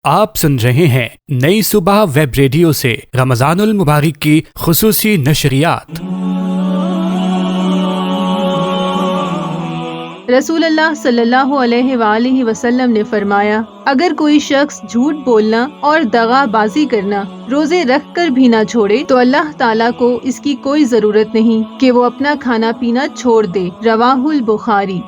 آپ سن رہے ہیں نئی صبح ویب ریڈیو سے رمضان المبارک کی خصوصی نشریات۔ رسول اللہ صلی اللہ علیہ وآلہ وسلم نے فرمایا، اگر کوئی شخص جھوٹ بولنا اور دغا بازی کرنا روزے رکھ کر بھی نہ چھوڑے تو اللہ تعالیٰ کو اس کی کوئی ضرورت نہیں کہ وہ اپنا کھانا پینا چھوڑ دے۔ رواہ البخاری۔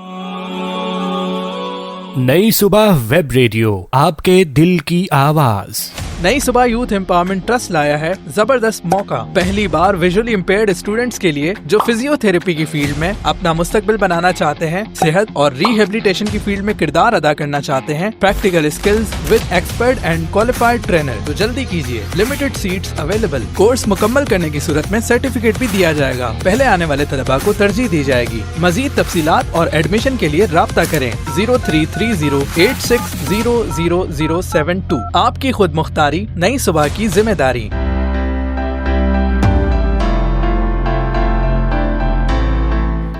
نئی صبح ویب ریڈیو، آپ کے دل کی آواز۔ نئی صبح یوتھ امپاورمنٹ ٹرسٹ لایا ہے زبردست موقع۔ پہلی بار ویژولی امپیئرڈ اسٹوڈنٹس کے لیے جو فزیو تھراپی کی فیلڈ میں اپنا مستقبل بنانا چاہتے ہیں، صحت اور ریہیبلیٹیشن کی فیلڈ میں کردار ادا کرنا چاہتے ہیں، practical skills with expert and qualified trainer, تو جلدی کیجیے، لمیٹڈ سیٹس اویلیبل۔ کورس مکمل کرنے کی صورت میں سرٹیفکیٹ بھی دیا جائے گا۔ پہلے آنے والے طلباء کو ترجیح دی جائے گی۔ مزید تفصیلات اور ایڈمیشن کے لیے رابطہ کریں 033086000072۔ آپ کی خود مختاری، نئی صبح کی ذمہ داری۔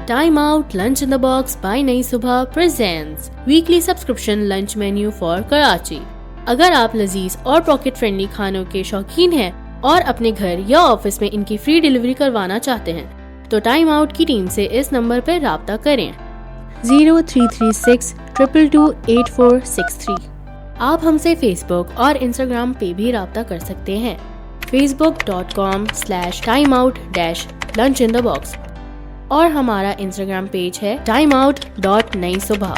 Time Out Lunch in the Box by نئی صبح presents weekly subscription lunch menu for Karachi. اگر آپ لذیذ اور پاکٹ فرینڈلی کھانوں کے شوقین ہیں اور اپنے گھر یا آفس میں ان کی فری ڈیلیوری کروانا چاہتے ہیں تو ٹائم آؤٹ کی ٹیم سے اس نمبر پر رابطہ کریں 0336222843۔ آپ ہم سے فیس بک اور انسٹاگرام پہ بھی رابطہ کر سکتے ہیں، facebook.com/timeout-lunchinthebox، اور ہمارا انسٹاگرام پیج ہے timeout.نئی صبح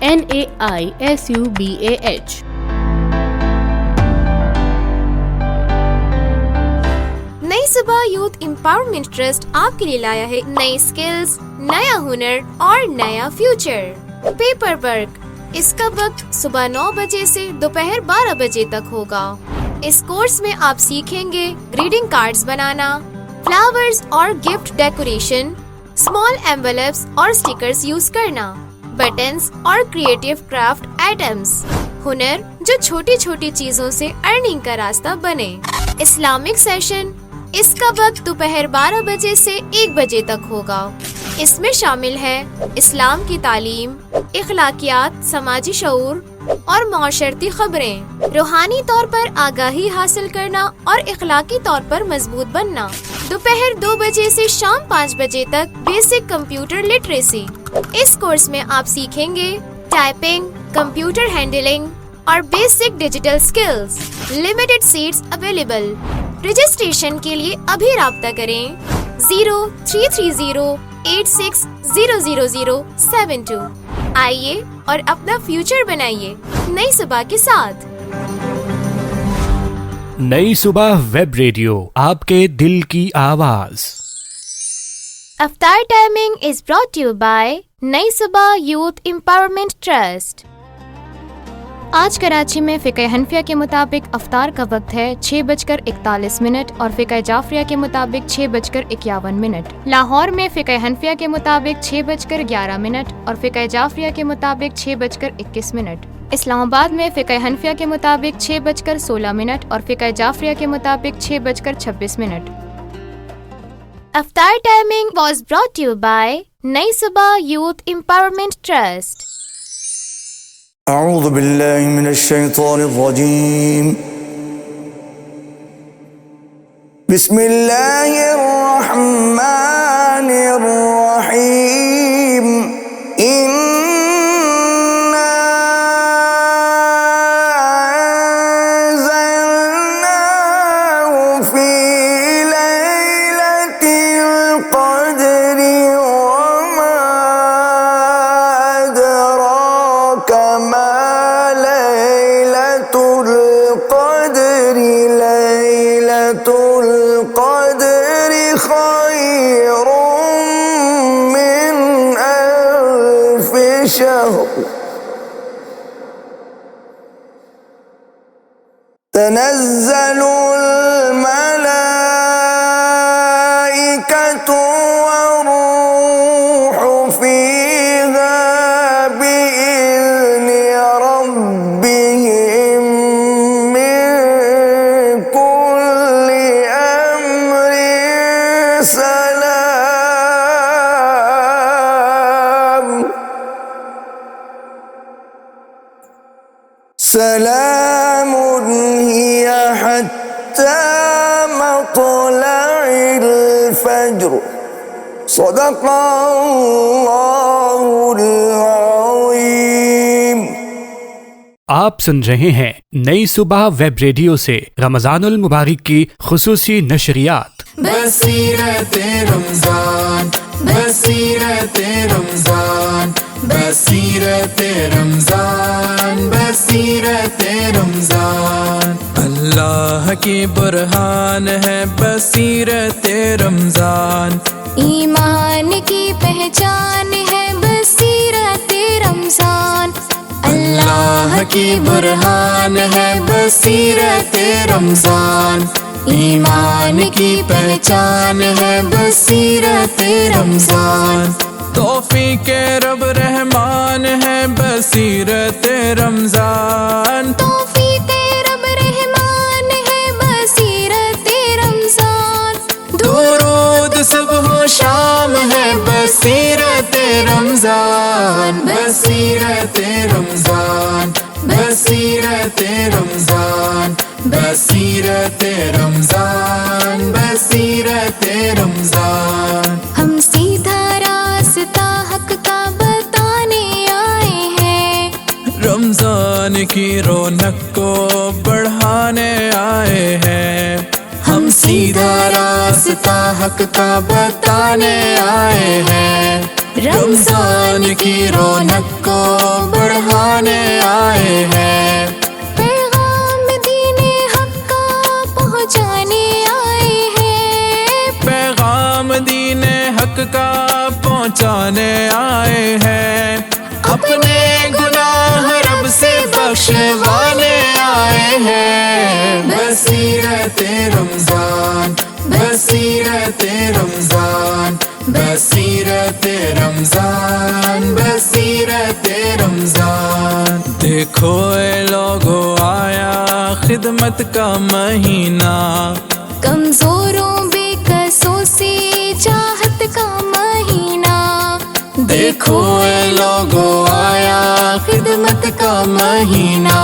NAISUBAH۔ نئی صبح یوتھ امپاورمنٹ ٹرسٹ آپ کے لیے لایا ہے نئی سکلز، نیا ہنر اور نیا فیوچر۔ پیپر ورک، اس کا وقت صبح 9 بجے سے دوپہر 12 بجے تک ہوگا۔ اس کورس میں آپ سیکھیں گے گریٹنگ کارڈز بنانا، فلاورز اور گفٹ ڈیکوریشن، اسمال ایمبلپس اور سٹیکرز یوز کرنا، بٹنز اور کریٹو کرافٹ آئٹمز، ہنر جو چھوٹی چھوٹی چیزوں سے ارننگ کا راستہ بنے۔ اسلامک سیشن، اس کا وقت دوپہر 12 بجے سے 1 بجے تک ہوگا۔ اس میں شامل ہے اسلام کی تعلیم، اخلاقیات، سماجی شعور اور معاشرتی خبریں، روحانی طور پر آگاہی حاصل کرنا اور اخلاقی طور پر مضبوط بننا۔ دوپہر 2 بجے سے شام 5 بجے تک بیسک کمپیوٹر لٹریسی۔ اس کورس میں آپ سیکھیں گے ٹائپنگ، کمپیوٹر ہینڈلنگ اور basic digital skills. Limited seats available. Registration کے لیے ابھی رابطہ کریں 033086000072۔ آئیے اور اپنا فیوچر بنائیے نئی صبح کے ساتھ۔ نئی صبح ویب ریڈیو، آپ کے دل کی آواز۔ افطار timing is brought you by Nai Subah youth empowerment trust. آج کراچی میں فقہ حنفیہ کے مطابق افطار کا وقت ہے 6:41 اور فقہ جعفریہ کے مطابق 6:51۔ لاہور میں فقہ حنفیہ کے مطابق 6:11 اور فقہ جعفریہ کے مطابق 6:21۔ اسلام آباد میں فقہ حنفیہ کے مطابق 6:16 اور فقہ جعفریہ کے مطابق 6:26۔ افطار timing was brought you by Nai Subah youth empowerment trust. اعوذ باللہ من الشیطان الرجیم، بسم اللہ الرحمن الرحیم، انا انزلناہ فی لیلۃ القدر وما ادراک ما لیلۃ القدر، لیلۃ القدر خیر من الف شہر، تنزل الملائکۃ والروح فیہا بإذن ربهم من كل أمر سلام، سلام صدق اللہ العظیم۔ آپ سن رہے ہیں نئی صبح ویب ریڈیو سے رمضان المبارک کی خصوصی نشریات۔ بصیرت رمضان، بصیرت رمضان، بصیرت رمضان، بصیرت رمضان، اللہ کی برہان ہے بصیرت رمضان، ایمان کی پہچان ہے بصیرت رمضان، اللہ کی برہان ہے بصیرت رمضان، ایمان کی پہچان ہے بصیرت رمضان، توفیق رب رحمان ہے بصیرت رمضان، توفیق رب رحمان ہے بصیرت رمضان، درود صبح و شام ہے بصیرت رمضان، بصیرت رمضان، بصیرت رمضان، بصیرت رمضان، بصیرت رمضان، ہم سیدھا راستہ حق کا بتانے آئے ہیں، رمضان کی رونق کو بڑھانے آئے ہیں، ہم سیدھا راستہ حق کا بتانے آئے ہیں، رمضان کی رونق کو بڑھانے آئے ہیں، پیغام دین حق کا پہنچانے آئے ہیں، پیغام دین حق کا پہنچانے آئے ہیں، اپنے گناہ رب سے بخشوانے آئے ہیں، بصیرت رمضان، بصیرت رمضان، بصیرت رمضان، بصیرت رمضان، دیکھو اے لوگو آیا خدمت کا مہینہ، کمزوروں بے قصوں سے چاہت کا مہینہ، دیکھو اے لوگو آیا خدمت کا مہینہ،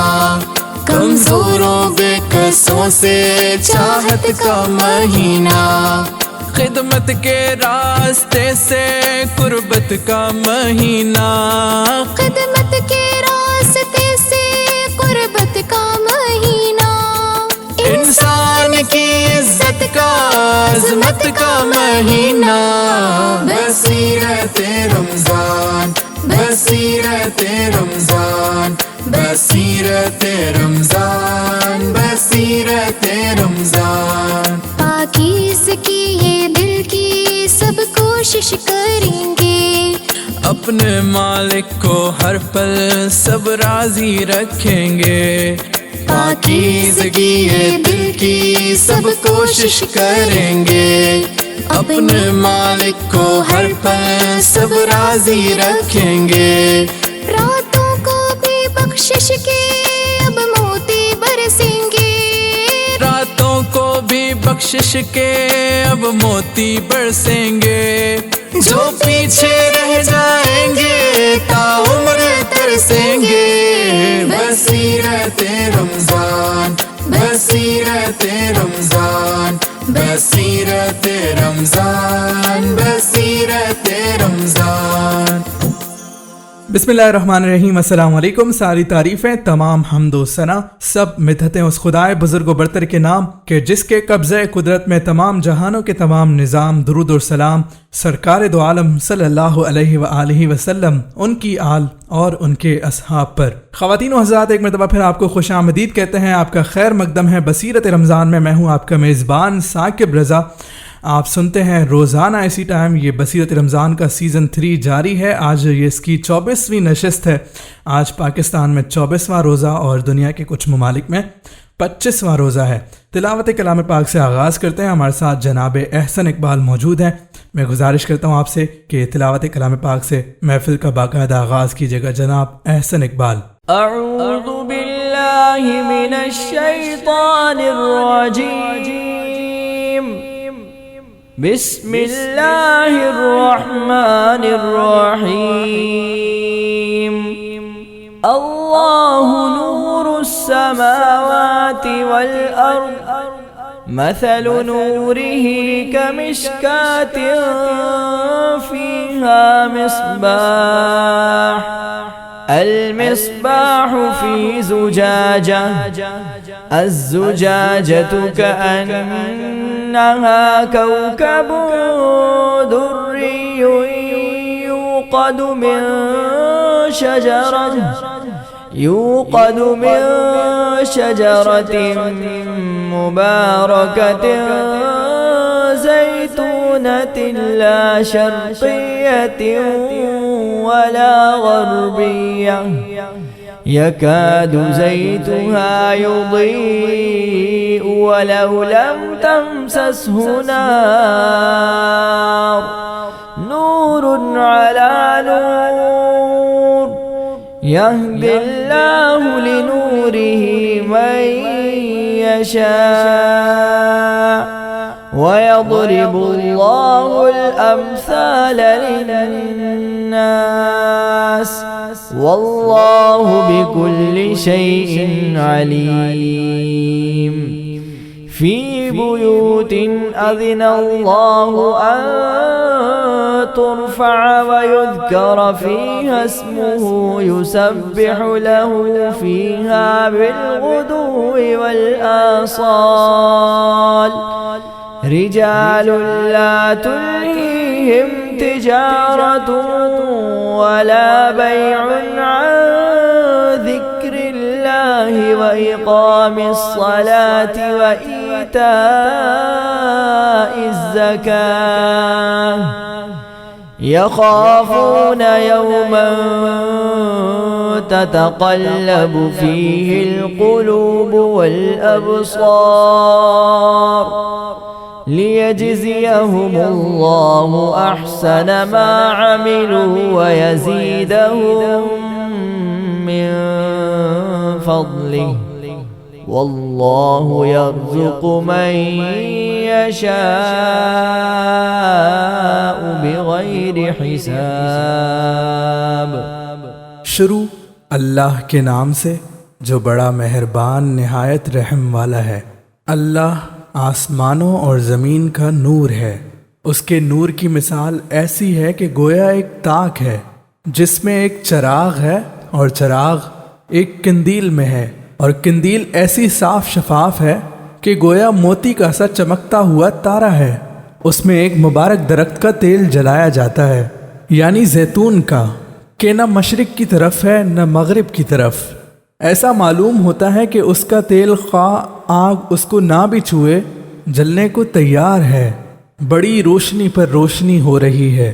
کمزوروں بے قصوں سے چاہت کا مہینہ، خدمت کے راستے سے قربت کا مہینہ، خدمت کے راستے سے قربت کا مہینہ، انسان کی عزت کا عظمت کا مہینہ، بصیرت رمضان، بصیرت رمضان، بصیرت رمضان، بصیرت رمضان، پاکیزگی یہ دل کی سب کوشش کریں گے، اپنے مالک کو ہر پل سب راضی رکھیں گے، پاکیزگی یہ دل کی سب کوشش کریں گے، اپنے مالک کو ہر پل سب راضی رکھیں گے، راتوں کو بھی بخشش کے اب موتی برسیں گے، راتوں کو بھی بخشش کے اب موتی برسیں گے، جو پیچھے رہ جائیں گے تا عمر ترسیں گے، بصیرت رمضان، بصیرت رمضان، بصیرت رمضان، بصیرت رمضان۔ بسم اللہ الرحمن الرحیم۔ السلام علیکم۔ ساری تعریفیں، تمام حمد و ثنا، سب مدحتیں اس خدائے بزرگ و برتر کے نام کہ جس کے قبضہ قدرت میں تمام جہانوں کے تمام نظام، درود و سلام سرکار دو عالم صلی اللہ علیہ وآلہ وسلم، ان کی آل اور ان کے اصحاب پر۔ خواتین و حضرات، ایک مرتبہ پھر آپ کو خوش آمدید کہتے ہیں، آپ کا خیر مقدم ہے بصیرت رمضان میں ہوں آپ کا میزبان ثاقب رضا۔ آپ سنتے ہیں روزانہ اسی ٹائم، یہ بصیرت رمضان کا سیزن 3 جاری ہے۔ آج یہ اس کی 24ویں نشست ہے۔ آج پاکستان میں 24واں روزہ اور دنیا کے کچھ ممالک میں 25واں روزہ ہے۔ تلاوت کلام پاک سے آغاز کرتے ہیں۔ ہمارے ساتھ جناب احسن اقبال موجود ہیں۔ میں گزارش کرتا ہوں آپ سے کہ تلاوت کلام پاک سے محفل کا باقاعدہ آغاز کیجیے گا۔ جناب احسن اقبال۔ اعوذ باللہ من الشیطان الرجیم، بسم اللہ الرحمن الرحیم، اللہ نور السماوات والارض مثل نوره كمشكاة فيها مصباح المصباح في زجاجة الزجاجة كأنها كوكب دري يوقد من شجرة مباركة زيتونة لا شرقية ولا غربية يكاد زيتها يضيء ولو لم تمسسه نار نور على نور يهدي الله لنوره من يشاء ويضرب الله الأمثال للناس والله بكل شيء عليم في بيوت أذن الله أن ترفع ويذكر فيها اسمه يسبح له فيها بالغدو والآصال رجال لا تلهيهم تجارة ولا بيع عن ذكر الله وإقام الصلاة وإيتاء الزكاة يخافون يوما تتقلب فيه القلوب والأبصار ليجزيهم الله أحسن ما عملوا ويزيدهم من فضله والله يرزق من يشاء بغير حساب۔ شروع اللہ کے نام سے جو بڑا مہربان نہایت رحم والا ہے۔ اللہ آسمانوں اور زمین کا نور ہے۔ اس کے نور کی مثال ایسی ہے کہ گویا ایک تاک ہے جس میں ایک چراغ ہے اور چراغ ایک قندیل میں ہے، اور قندیل ایسی صاف شفاف ہے کہ گویا موتی کا سا چمکتا ہوا تارا ہے۔ اس میں ایک مبارک درخت کا تیل جلایا جاتا ہے، یعنی زیتون کا، کہ نہ مشرق کی طرف ہے نہ مغرب کی طرف۔ ایسا معلوم ہوتا ہے کہ اس کا تیل خواہ آگ اس کو نہ بھی چھوئے جلنے کو تیار ہے۔ بڑی روشنی پر روشنی ہو رہی ہے۔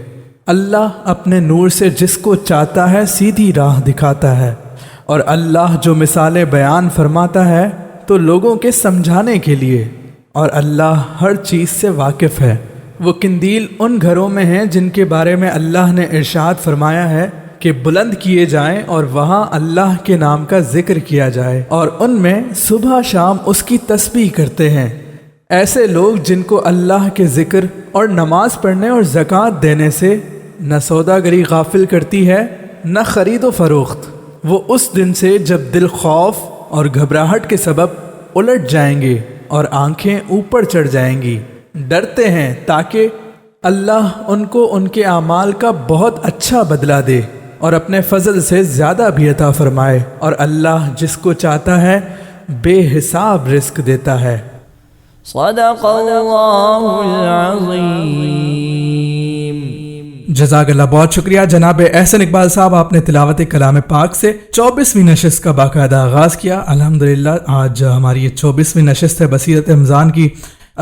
اللہ اپنے نور سے جس کو چاہتا ہے سیدھی راہ دکھاتا ہے، اور اللہ جو مثالیں بیان فرماتا ہے تو لوگوں کے سمجھانے کے لیے، اور اللہ ہر چیز سے واقف ہے۔ وہ قندیل ان گھروں میں ہیں جن کے بارے میں اللہ نے ارشاد فرمایا ہے کہ بلند کیے جائیں اور وہاں اللہ کے نام کا ذکر کیا جائے، اور ان میں صبح شام اس کی تسبیح کرتے ہیں۔ ایسے لوگ جن کو اللہ کے ذکر اور نماز پڑھنے اور زکوٰۃ دینے سے نہ سوداگری غافل کرتی ہے نہ خرید و فروخت، وہ اس دن سے جب دل خوف اور گھبراہٹ کے سبب الٹ جائیں گے اور آنکھیں اوپر چڑھ جائیں گی، ڈرتے ہیں تاکہ اللہ ان کو ان کے اعمال کا بہت اچھا بدلہ دے اور اپنے فضل سے زیادہ بھی عطا فرمائے، اور اللہ جس کو چاہتا ہے بے حساب رزق دیتا ہے۔ صدق اللہ العظیم۔ جزاک اللہ، بہت شکریہ جناب احسن اقبال صاحب، آپ نے تلاوت کلام پاک سے 24ویں نشست کا باقاعدہ آغاز کیا۔ الحمدللہ آج ہماری یہ 24ویں نشست ہے بصیرت رمضان کی۔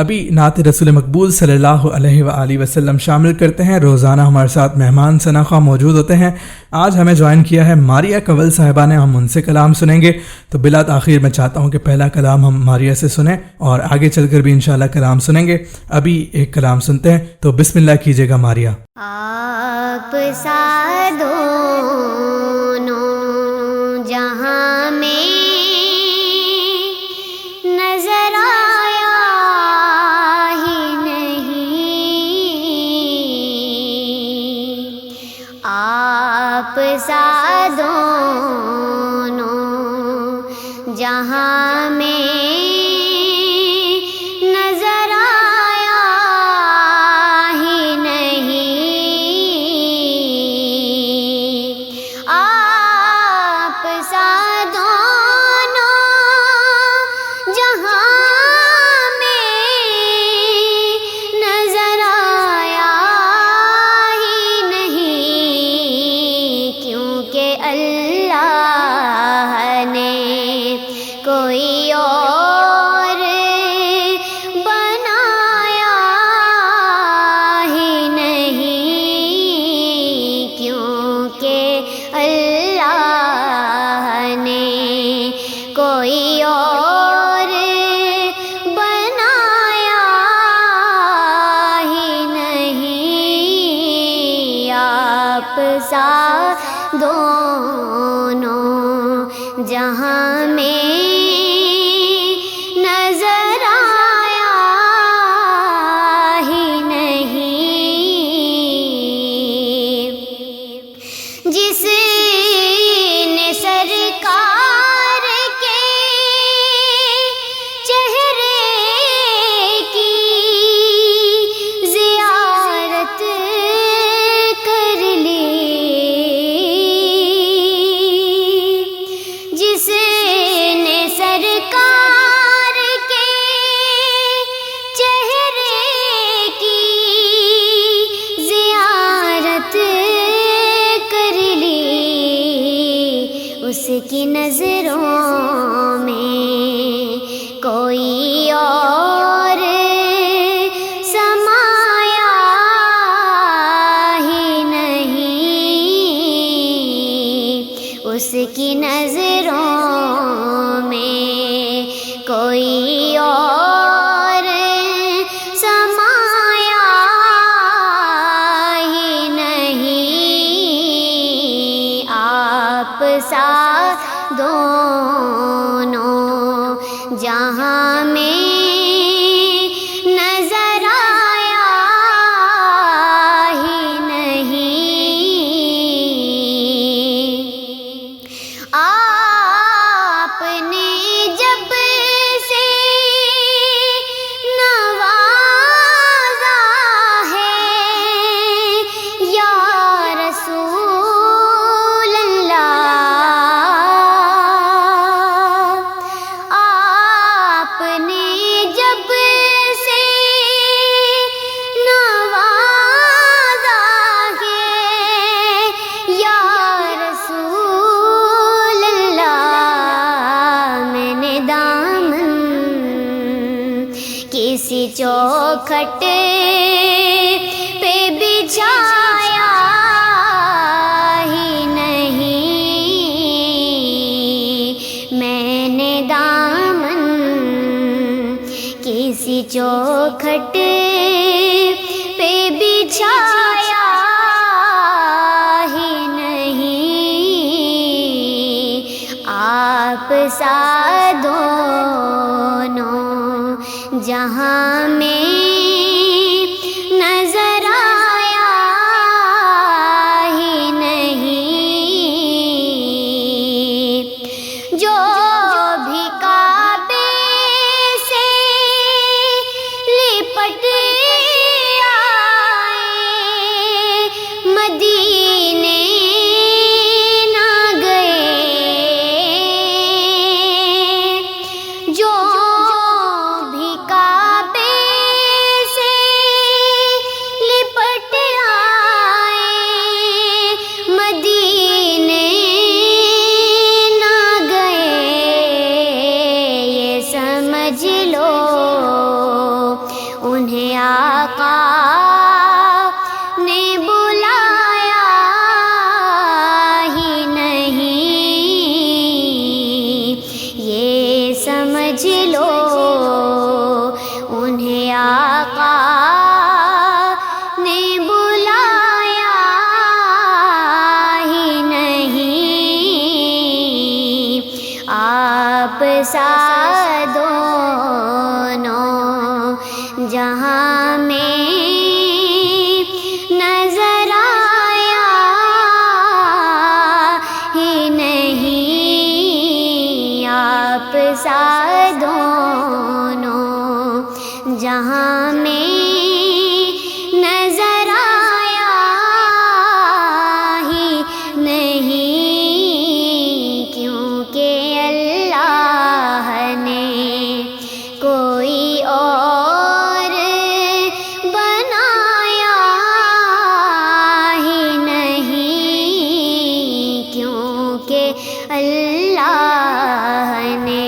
ابھی نعت رسول مقبول صلی اللہ علیہ وآلہ وسلم شامل کرتے ہیں۔ روزانہ ہمارے ساتھ مہمان ثناء موجود ہوتے ہیں۔ آج ہمیں جوائن کیا ہے ماریہ کنول صاحبہ نے، ہم ان سے کلام سنیں گے۔ تو بلا تاخیر میں چاہتا ہوں کہ پہلا کلام ہم ماریہ سے سنیں اور آگے چل کر بھی انشاءاللہ کلام سنیں گے۔ ابھی ایک کلام سنتے ہیں، تو بسم اللہ کیجیے گا ماریہ۔ آپ سا دونوں جہاں میں نظر آیا ہی نہیں، آپ سا دونوں جہاں میں اور بنایا ہی نہیں، کیونکہ اللہ نے کوئی اور بنایا ہی نہیں، آپ سا دونوں جہاں میں نظر آیا ہی نہیں، جس نے سرکار کے چہرے کی زیارت کر لی، جس نے سرکار کے چہرے کی زیارت کر لی، اس کی نظروں میں کوئی اور سمایا ہی نہیں، اس کی نظروں میں کوئی اور سمایا ہی نہیں، آپ سا دونوں جہاں میں نظر آیا ہی نہیں، آپ نے جب سے نوازا ہے یا رسول اللہ، آپ نے جب سے نوازا ہے یا رسول اللہ، میں نے دامن کسی چوکھٹ پہ بچھایا ہی نہیں، میں نے دامن کسی چوکھٹ پہ بچھایا ہی نہیں، آپ سا دونوں جہاں میں نظر آیا ہی نہیں، جو بھی کعبے سے لپٹ آئے مدینے نہ گئے، جو بھی کعبے سے لپٹ آئے مدینے نہ گئے، یہ سمجھ لو انہیں آقا نے بلایا ہی نہیں، یہ سمجھ لو انہیں آقا نے بلایا ہی نہیں، آپ سا دونوں جہاں میں نظر آیا ہی نہیں، آپ سا دونوں جہاں میں نظر آیا ہی نہیں، کیونکہ اللہ نے کوئی اور بنایا ہی نہیں، کیونکہ اللہ نے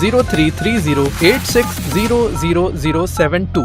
033086000072।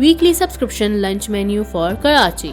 weekly subscription lunch menu for Karachi।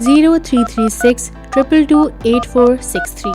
0336228463।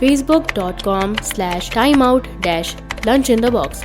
facebook.com/timeout-lunchinthebox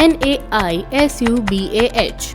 NAISUBAH।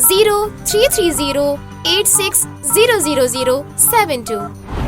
033086000072।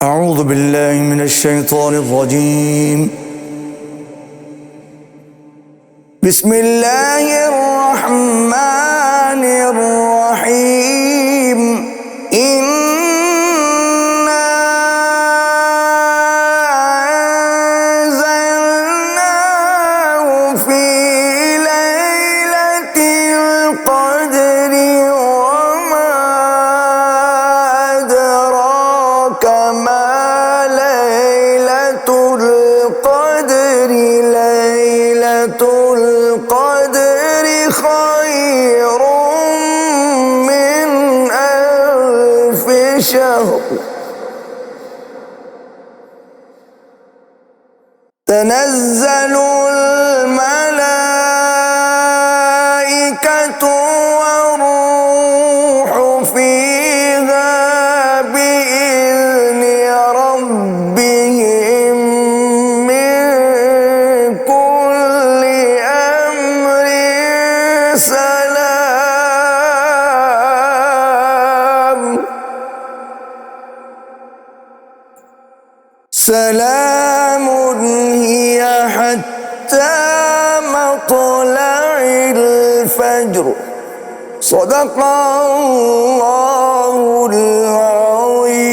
أعوذ بالله من الشيطان الرجيم بسم الله الرحمن الرحيم إنا أنزلناه القدر خير من ألف شهر تنزل الملائكة والروح فيها بإذن ربهم من كل أمر سلام هي حتى مطلع الفجر صدق الله العظيم.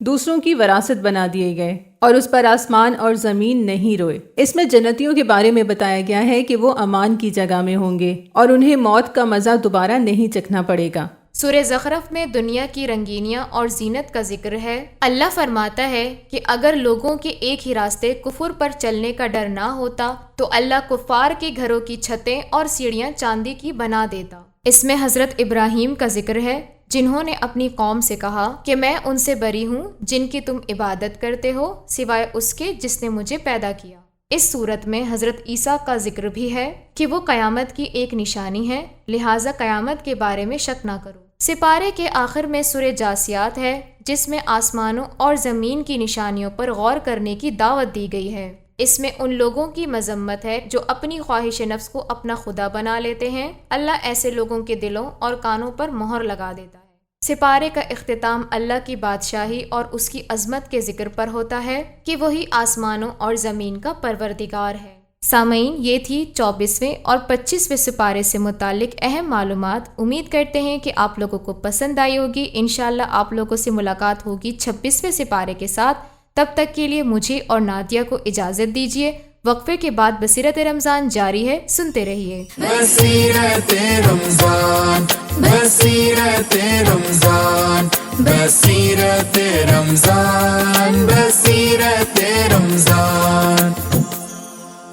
دوسروں کی وراثت بنا دیے گئے اور اس پر آسمان اور زمین نہیں روئے۔ اس میں جنتیوں کے بارے میں بتایا گیا ہے کہ وہ امان کی جگہ میں ہوں گے اور انہیں موت کا مزہ دوبارہ نہیں چکھنا پڑے گا۔ سورہ زخرف میں دنیا کی رنگینیاں اور زینت کا ذکر ہے۔ اللہ فرماتا ہے کہ اگر لوگوں کے ایک ہی راستے کفر پر چلنے کا ڈر نہ ہوتا تو اللہ کفار کے گھروں کی چھتیں اور سیڑھیاں چاندی کی بنا دیتا۔ اس میں حضرت ابراہیم کا ذکر ہے جنہوں نے اپنی قوم سے کہا کہ میں ان سے بری ہوں جن کی تم عبادت کرتے ہو سوائے اس کے جس نے مجھے پیدا کیا۔ اس صورت میں حضرت عیسیٰ کا ذکر بھی ہے کہ وہ قیامت کی ایک نشانی ہے، لہٰذا قیامت کے بارے میں شک نہ کرو۔ سپارے کے آخر میں سورہ جاسیات ہے جس میں آسمانوں اور زمین کی نشانیوں پر غور کرنے کی دعوت دی گئی ہے۔ اس میں ان لوگوں کی مذمت ہے جو اپنی خواہش نفس کو اپنا خدا بنا لیتے ہیں۔ اللہ ایسے لوگوں کے دلوں اور کانوں پر مہر لگا دیتا ہے۔ سپارے کا اختتام اللہ کی بادشاہی اور اس کی عظمت کے ذکر پر ہوتا ہے کہ وہی آسمانوں اور زمین کا پروردگار ہے۔ سامعین، یہ تھی 24ویں اور 25ویں سپارے سے متعلق اہم معلومات۔ امید کرتے ہیں کہ آپ لوگوں کو پسند آئی ہوگی۔ انشاءاللہ آپ لوگوں سے ملاقات ہوگی 26ویں سپارے کے ساتھ۔ تب تک کے لیے مجھے اور نادیہ کو اجازت دیجیے۔ وقفے کے بعد بصیرت رمضان جاری ہے، سنتے رہیے۔ بصیرت رمضان، بصیرت رمضان، بصیرت رمضان، بصیرت رمضان۔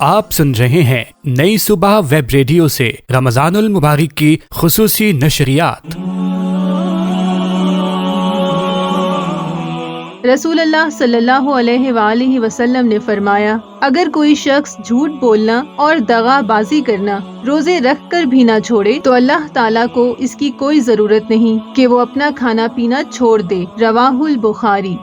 آپ سن رہے ہیں نئی صبح ویب ریڈیو سے رمضان المبارک کی خصوصی نشریات۔ رسول اللہ صلی اللہ علیہ وآلہ وسلم نے فرمایا، اگر کوئی شخص جھوٹ بولنا اور دغا بازی کرنا روزے رکھ کر بھی نہ چھوڑے تو اللہ تعالیٰ کو اس کی کوئی ضرورت نہیں کہ وہ اپنا کھانا پینا چھوڑ دے۔ رواہ البخاری۔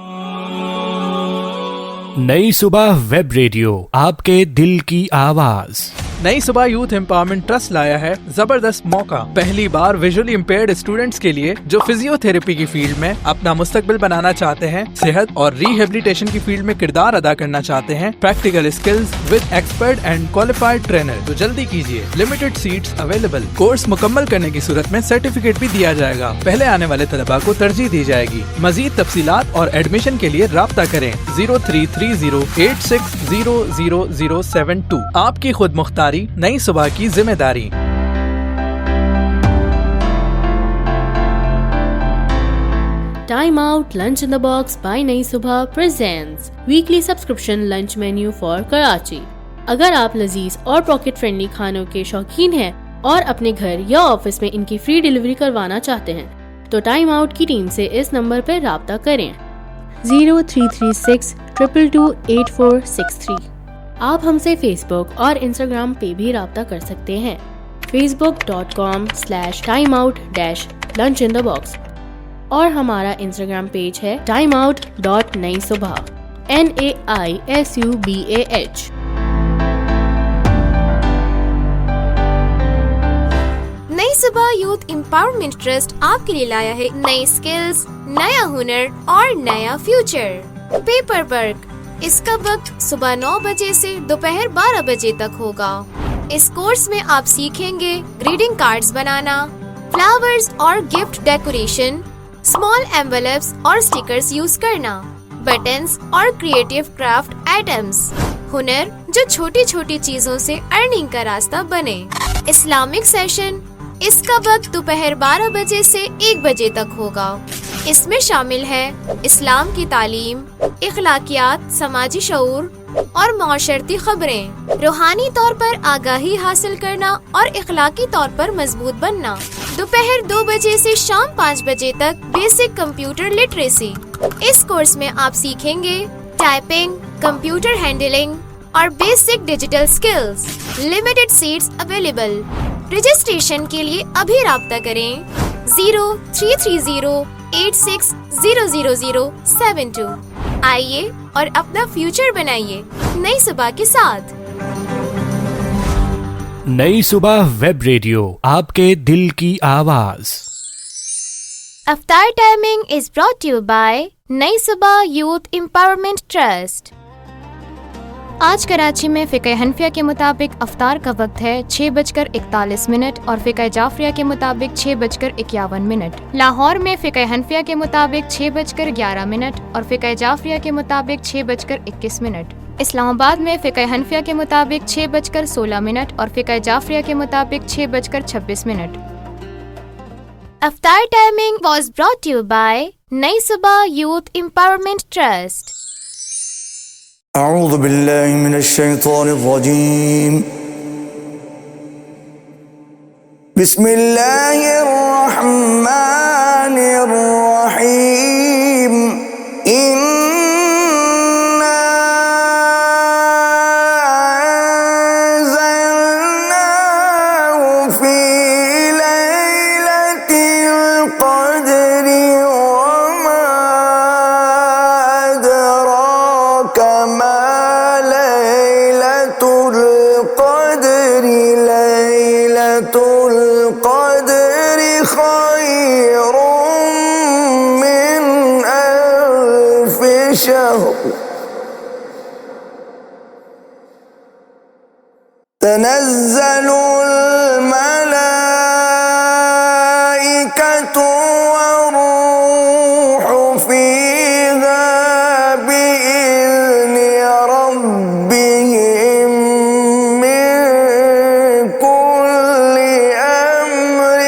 نئی صبح ویب ریڈیو، آپ کے دل کی آواز۔ نئی صبح یوتھ امپاورمنٹ ٹرسٹ لایا ہے زبردست موقع۔ پہلی بار ویژولی امپیئرڈ اسٹوڈنٹس کے لیے جو فزیو تھراپی کی فیلڈ میں اپنا مستقبل بنانا چاہتے ہیں، صحت اور ریہیبلیٹیشن کی فیلڈ میں کردار ادا کرنا چاہتے ہیں، practical skills with expert and qualified trainer, تو جلدی کیجیے، لمیٹڈ سیٹس اویلیبل۔ کورس مکمل کرنے کی صورت میں سرٹیفکیٹ بھی دیا جائے گا۔ پہلے آنے والے طلباء کو ترجیح دی جائے گی۔ مزید تفصیلات اور ایڈمیشن کے لیے رابطہ کریں 033086000072۔ آپ کی خود مختاری، نئی صبح کی ذمہ داری۔ Time Out Lunch in the Box by نئی صبح presents weekly subscription lunch menu for Karachi. اگر آپ لذیذ اور پاکٹ فرینڈلی کھانوں کے شوقین ہیں اور اپنے گھر یا آفس میں ان کی فری ڈیلیوری کروانا چاہتے ہیں تو ٹائم آؤٹ کی ٹیم سے اس نمبر پر رابطہ کریں 0336 2228463۔ آپ ہم سے فیس بک اور انسٹاگرام پہ بھی رابطہ کر سکتے ہیں، facebook.com/timeout-lunchinthebox، اور ہمارا انسٹاگرام پیج ہے timeout.نئی-صبح NAISUBAH۔ نئی صبح یوتھ امپاورمنٹ ٹرسٹ آپ کے لیے لایا ہے نئی اسکلز، نیا ہنر اور نیا فیوچر۔ پیپر ورک، اس کا وقت صبح 9 بجے سے دوپہر 12 بجے تک ہوگا۔ اس کورس میں آپ سیکھیں گے گریٹنگ کارڈز بنانا، فلاورز اور گفٹ ڈیکوریشن، اسمال ایمبلپس اور اسٹیکرز یوز کرنا، بٹنز اور کریٹو کرافٹ آئٹمز، ہنر جو چھوٹی چھوٹی چیزوں سے ارننگ کا راستہ بنے۔ اسلامک سیشن، اس کا وقت دوپہر 12 بجے سے 1 بجے تک ہوگا۔ اس میں شامل ہے اسلام کی تعلیم، اخلاقیات، سماجی شعور اور معاشرتی خبریں، روحانی طور پر آگاہی حاصل کرنا اور اخلاقی طور پر مضبوط بننا۔ دوپہر 2 بجے سے شام 5 بجے تک بیسک کمپیوٹر لٹریسی۔ اس کورس میں آپ سیکھیں گے ٹائپنگ، کمپیوٹر ہینڈلنگ اور basic digital skills. Limited seats available. Registration کے لیے ابھی رابطہ کریں 033086000072۔ آئیے اور اپنا فیوچر بنائیے نئی صبح کے ساتھ۔ نئی صبح ویب ریڈیو، آپ کے دل کی آواز۔ افطار timing is brought you by Nai Subah youth empowerment trust. آج کراچی میں فقہ حنفیہ کے مطابق افطار کا وقت ہے 6:41 اور فقہ جعفریہ کے مطابق 6:51۔ لاہور میں فقہ حنفیہ کے مطابق 6:11 اور فقہ جعفریہ کے مطابق 6:21۔ اسلام آباد میں فقہ حنفیہ کے مطابق 6:16 اور فقہ جعفریہ کے مطابق 6:26۔ افطار timing was brought to you by نئی صبح یوتھ امپاورمنٹ ٹرسٹ۔ اعوذ باللہ من الشیطان الرجیم، بسم اللہ الرحمن الرحیم، تنزل الملائكة والروح فيها بإذن ربهم من كل أمر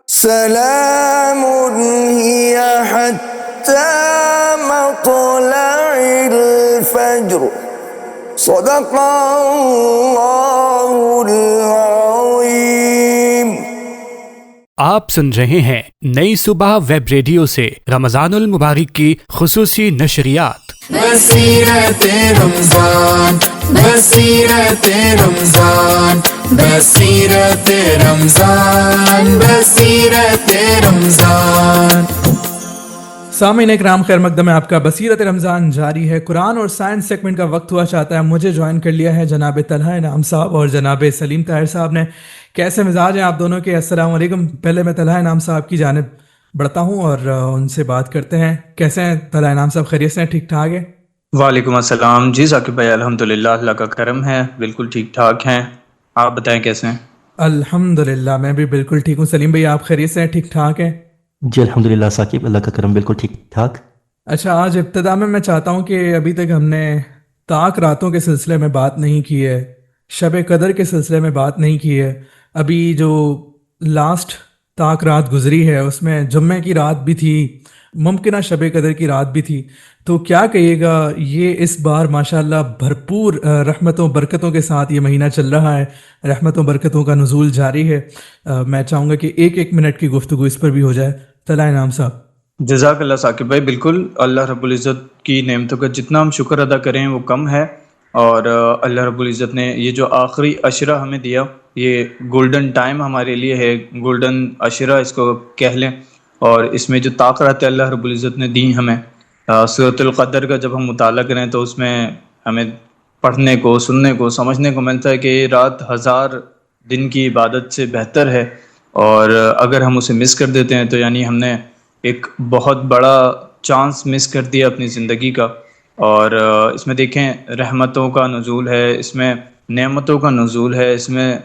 سلام هي حتى مطلع الفجر، صدق الله العظيم۔ آپ سن رہے ہیں نئی صبح ویب ریڈیو سے رمضان المبارک کی خصوصی نشریات۔ بصیرت رمضان، بصیرت رمضان، بصیرت رمضان، بصیرت رمضان۔ سامعین اکرام، خیر مقدم ہے آپ کا بصیرت رمضان جاری ہے۔ قرآن اور سائنس سیگمنٹ کا وقت ہوا چاہتا ہے۔ مجھے جوائن کر لیا ہے جناب طلحہ انعام صاحب اور جناب سلیم طاہر صاحب نے۔ کیسے مزاج ہیں آپ دونوں کے؟ السلام علیکم۔ پہلے میں طلحہ انعام صاحب کی جانب بڑھتا ہوں اور ان سے بات کرتے ہیں۔ کیسے ہیں طلحہ انعام صاحب؟ خیریت سے ہیں؟ ٹھیک ٹھاک ہے؟ وعلیکم السلام جی ثاقب بھائی، الحمدللہ اللہ کا کرم ہے، بالکل ٹھیک ٹھاک ہیں۔ آپ بتائیں کیسے ہیں؟ الحمدللہ میں بھی بالکل ٹھیک ہوں۔ سلیم بھائی آپ خیریت سے ہیں؟ ٹھیک ٹھاک ہیں؟ جی الحمدللہ ثاقب، اللہ کا کرم، بالکل ٹھیک ٹھاک۔ اچھا، آج ابتدا میں چاہتا ہوں کہ ابھی تک ہم نے طاق راتوں کے سلسلے میں بات نہیں کی ہے، شب قدر کے سلسلے میں بات نہیں کی ہے۔ ابھی جو لاسٹ طاق رات گزری ہے اس میں جمعے کی رات بھی تھی، ممکنہ شب قدر کی رات بھی تھی، تو کیا کہیے گا؟ یہ اس بار ماشاءاللہ بھرپور رحمتوں برکتوں کے ساتھ یہ مہینہ چل رہا ہے، رحمتوں برکتوں کا نزول جاری ہے۔ میں چاہوں گا کہ ایک منٹ کی گفتگو اس پر بھی ہو جائے۔ طلحہ انعام صاحب۔ جزاک اللہ ثاقب بھائی، بالکل اللہ رب العزت کی نعمتوں کا جتنا ہم شکر ادا کریں وہ کم ہے، اور اللہ رب العزت نے یہ جو آخری عشرہ ہمیں دیا، یہ گولڈن ٹائم ہمارے لیے ہے، گولڈن عشرہ اس کو کہہ لیں، اور اس میں جو طاقت اللہ رب العزت نے دی ہمیں، سورۃ القدر کا جب ہم مطالعہ کریں تو اس میں ہمیں پڑھنے کو، سننے کو، سمجھنے کو ملتا ہے کہ یہ رات 1000 دن کی عبادت سے بہتر ہے، اور اگر ہم اسے مس کر دیتے ہیں تو یعنی ہم نے ایک بہت بڑا چانس مس کر دیا اپنی زندگی کا۔ اور اس میں دیکھیں رحمتوں کا نزول ہے، اس میں نعمتوں کا نزول ہے، اس میں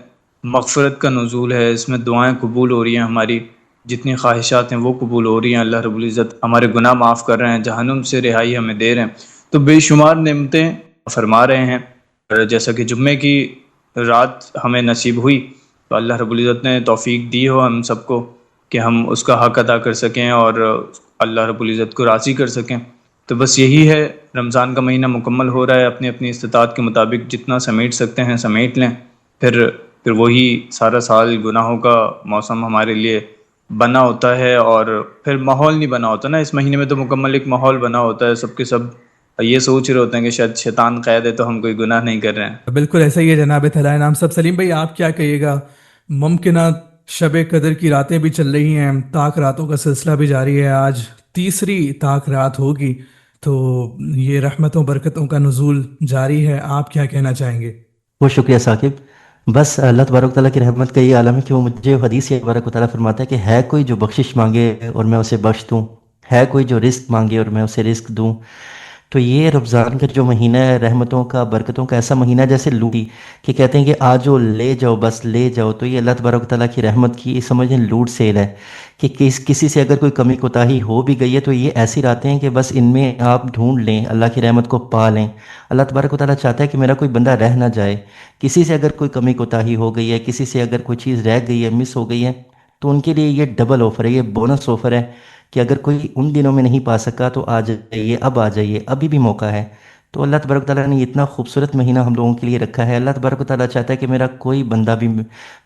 مغفرت کا نزول ہے، اس میں دعائیں قبول ہو رہی ہیں، ہماری جتنی خواہشات ہیں وہ قبول ہو رہی ہیں، اللہ رب العزت ہمارے گناہ معاف کر رہے ہیں، جہنم سے رہائی ہمیں دے رہے ہیں، تو بے شمار نعمتیں فرما رہے ہیں۔ جیسا کہ جمعے کی رات ہمیں نصیب ہوئی تو اللہ رب العزت نے توفیق دی ہو ہم سب کو کہ ہم اس کا حق ادا کر سکیں اور اللہ رب العزت کو راضی کر سکیں۔ تو بس یہی ہے، رمضان کا مہینہ مکمل ہو رہا ہے، اپنی اپنی استطاعت کے مطابق جتنا سمیٹ سکتے ہیں سمیٹ لیں، پھر وہی سارا سال گناہوں کا موسم ہمارے لیے بنا ہوتا ہے، اور پھر ماحول نہیں بنا ہوتا نا، اس مہینے میں تو مکمل ایک ماحول بنا ہوتا ہے، سب کے سب یہ سوچ رہے ہوتے ہیں کہ شاید شیطان قید ہے تو ہم کوئی گناہ نہیں کر رہے ہیں۔ بالکل ایسا ہی ہے جناب طلحہ انعام صاحب۔ سلیم بھائی آپ کیا کہیے گا؟ ممکنہ شب قدر کی راتیں بھی چل رہی ہیں، طاق راتوں کا سلسلہ بھی جاری ہے، آج تیسری طاق رات ہوگی، تو یہ رحمتوں برکتوں کا نزول جاری ہے، آپ کیا کہنا چاہیں گے؟ بہت شکریہ ثاقب۔ بس اللہ تبارک تعالیٰ کی رحمت کا یہ عالم ہے کہ وہ مجھے حدیث یہ تبارک تعالیٰ فرماتا ہے کہ ہے کوئی جو بخشش مانگے اور میں اسے بخش دوں، ہے کوئی جو رزق مانگے اور میں اسے رزق دوں۔ تو یہ رمضان کا جو مہینہ ہے رحمتوں کا، برکتوں کا ایسا مہینہ ہے جیسے لوٹی کہ کہتے ہیں کہ آجو لے جاؤ، بس لے جاؤ۔ تو یہ اللہ تبارک تعالیٰ کی رحمت کی سمجھیں لوٹ سیل ہے کہ کسی سے اگر کوئی کمی کوتاہی ہو بھی گئی ہے تو یہ ایسی راتیں ہیں کہ بس ان میں آپ ڈھونڈ لیں، اللہ کی رحمت کو پا لیں۔ اللہ تبارک و تعالیٰ چاہتا ہے کہ میرا کوئی بندہ رہ نہ جائے۔ کسی سے اگر کوئی کمی کوتاہی ہو گئی ہے، کسی سے اگر کوئی چیز رہ گئی ہے، مس ہو گئی ہے، تو ان کے لیے یہ ڈبل آفر ہے، یہ بونس آفر ہے کہ اگر کوئی ان دنوں میں نہیں پا سکا تو آ جائیے، اب آ جائیے، ابھی بھی موقع ہے۔ تو اللہ تبارک تعالیٰ نے اتنا خوبصورت مہینہ ہم لوگوں کے لیے رکھا ہے۔ اللہ تبارک تعالیٰ چاہتا ہے کہ میرا کوئی بندہ بھی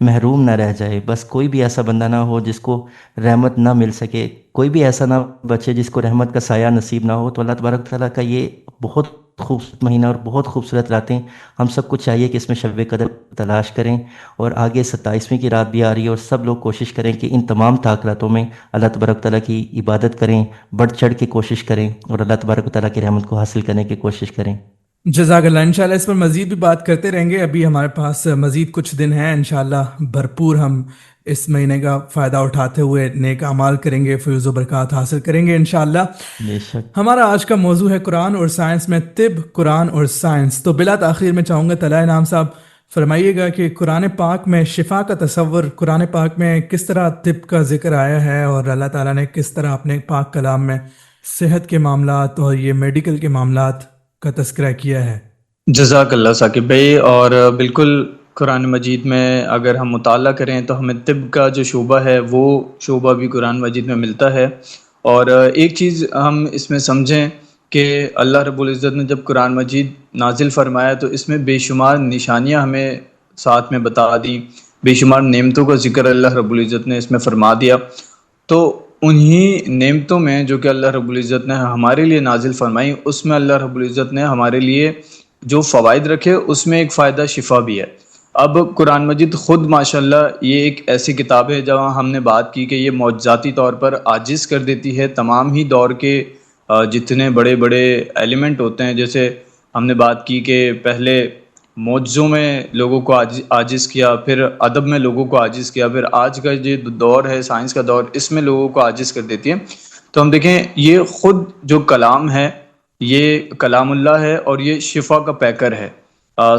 محروم نہ رہ جائے، بس کوئی بھی ایسا بندہ نہ ہو جس کو رحمت نہ مل سکے، کوئی بھی ایسا نہ بچے جس کو رحمت کا سایہ نصیب نہ ہو۔ تو اللہ تبارک تعالیٰ کا یہ بہت خوبصورت مہینہ اور بہت خوبصورت راتیں، ہم سب کو چاہیے کہ اس میں شب قدر تلاش کریں، اور آگے 27ویں کی رات بھی آ رہی ہے، اور سب لوگ کوشش کریں کہ ان تمام راتوں میں اللہ تبارک تعالیٰ کی عبادت کریں، بڑھ چڑھ کے کوشش کریں، اور اللہ تبارک تعالیٰ کی رحمت کو حاصل کرنے کی کوشش کریں۔ جزاک اللہ۔ انشاءاللہ اس پر مزید بھی بات کرتے رہیں گے، ابھی ہمارے پاس مزید کچھ دن ہیں، انشاءاللہ بھرپور ہم اس مہینے کا فائدہ اٹھاتے ہوئے نیک اعمال کریں گے، فیض و برکات حاصل کریں گے انشاءاللہ۔ بے شک۔ ہمارا آج کا موضوع ہے قرآن اور سائنس میں طب، قرآن اور سائنس۔ تو بلا تاخیر میں چاہوں گا طلائع انعام صاحب فرمائیے گا کہ قرآن پاک میں شفا کا تصور، قرآن پاک میں کس طرح طب کا ذکر آیا ہے، اور اللہ تعالیٰ نے کس طرح اپنے پاک کلام میں صحت کے معاملات اور یہ میڈیکل کے معاملات کا تذکرہ کیا ہے۔ جزاک اللہ ثاقب بھائی، اور بالکل قرآن مجید میں اگر ہم مطالعہ کریں تو ہمیں طب کا جو شعبہ ہے وہ شعبہ بھی قرآن مجید میں ملتا ہے۔ اور ایک چیز ہم اس میں سمجھیں کہ اللہ رب العزت نے جب قرآن مجید نازل فرمایا تو اس میں بے شمار نشانیاں ہمیں ساتھ میں بتا دیں، بے شمار نعمتوں کا ذکر اللہ رب العزت نے اس میں فرما دیا۔ تو انہی نعمتوں میں جو کہ اللہ رب العزت نے ہمارے لیے نازل فرمائی، اس میں اللہ رب العزت نے ہمارے لیے جو فوائد رکھے اس میں ایک فائدہ شفا بھی ہے۔ اب قرآن مجید خود ماشاءاللہ یہ ایک ایسی کتاب ہے جہاں ہم نے بات کی کہ یہ معجزاتی طور پر عاجز کر دیتی ہے تمام ہی دور کے جتنے بڑے بڑے ایلیمنٹ ہوتے ہیں۔ جیسے ہم نے بات کی کہ پہلے معجزوں میں لوگوں کو عاجز کیا، پھر ادب میں لوگوں کو عاجز کیا، پھر آج کا جو دور ہے سائنس کا دور، اس میں لوگوں کو عاجز کر دیتی ہے۔ تو ہم دیکھیں یہ خود جو کلام ہے یہ کلام اللہ ہے، اور یہ شفا کا پیکر ہے۔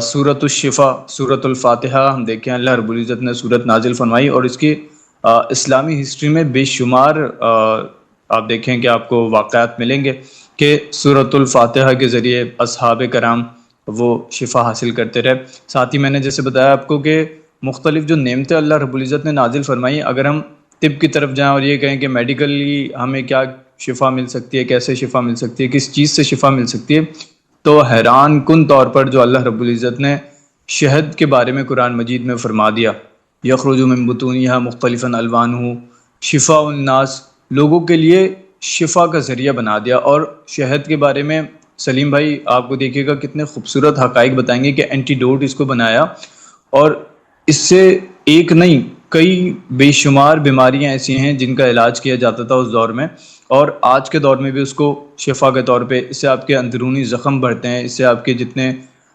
سورۃ الشفا، سورۃ الفاتحہ ہم دیکھیں اللہ رب العزت نے سورت نازل فرمائی، اور اس کی اسلامی ہسٹری میں بے شمار آپ دیکھیں کہ آپ کو واقعات ملیں گے کہ سورۃ الفاتحہ کے ذریعے اصحاب کرام وہ شفا حاصل کرتے رہے۔ ساتھ ہی میں نے جیسے بتایا آپ کو کہ مختلف جو نعمتیں اللہ رب العزت نے نازل فرمائی، اگر ہم طب کی طرف جائیں اور یہ کہیں کہ میڈیکلی ہمیں کیا شفا مل سکتی ہے، کیسے شفا مل سکتی ہے، کس چیز سے شفا مل سکتی ہے، تو حیران کن طور پر جو اللہ رب العزت نے شہد کے بارے میں قرآن مجید میں فرما دیا، یخرج من بطونہا مختلفا الوانہ شفاء الناس، لوگوں کے لیے شفا کا ذریعہ بنا دیا۔ اور شہد کے بارے میں سلیم بھائی آپ کو دیکھیے گا کتنے خوبصورت حقائق بتائیں گے کہ اینٹی ڈوٹ اس کو بنایا، اور اس سے ایک نہیں کئی بے شمار بیماریاں ایسی ہیں جن کا علاج کیا جاتا تھا اس دور میں، اور آج کے دور میں بھی اس کو شفا کے طور پہ، اس سے آپ کے اندرونی زخم بڑھتے ہیں، اس سے آپ کے جتنے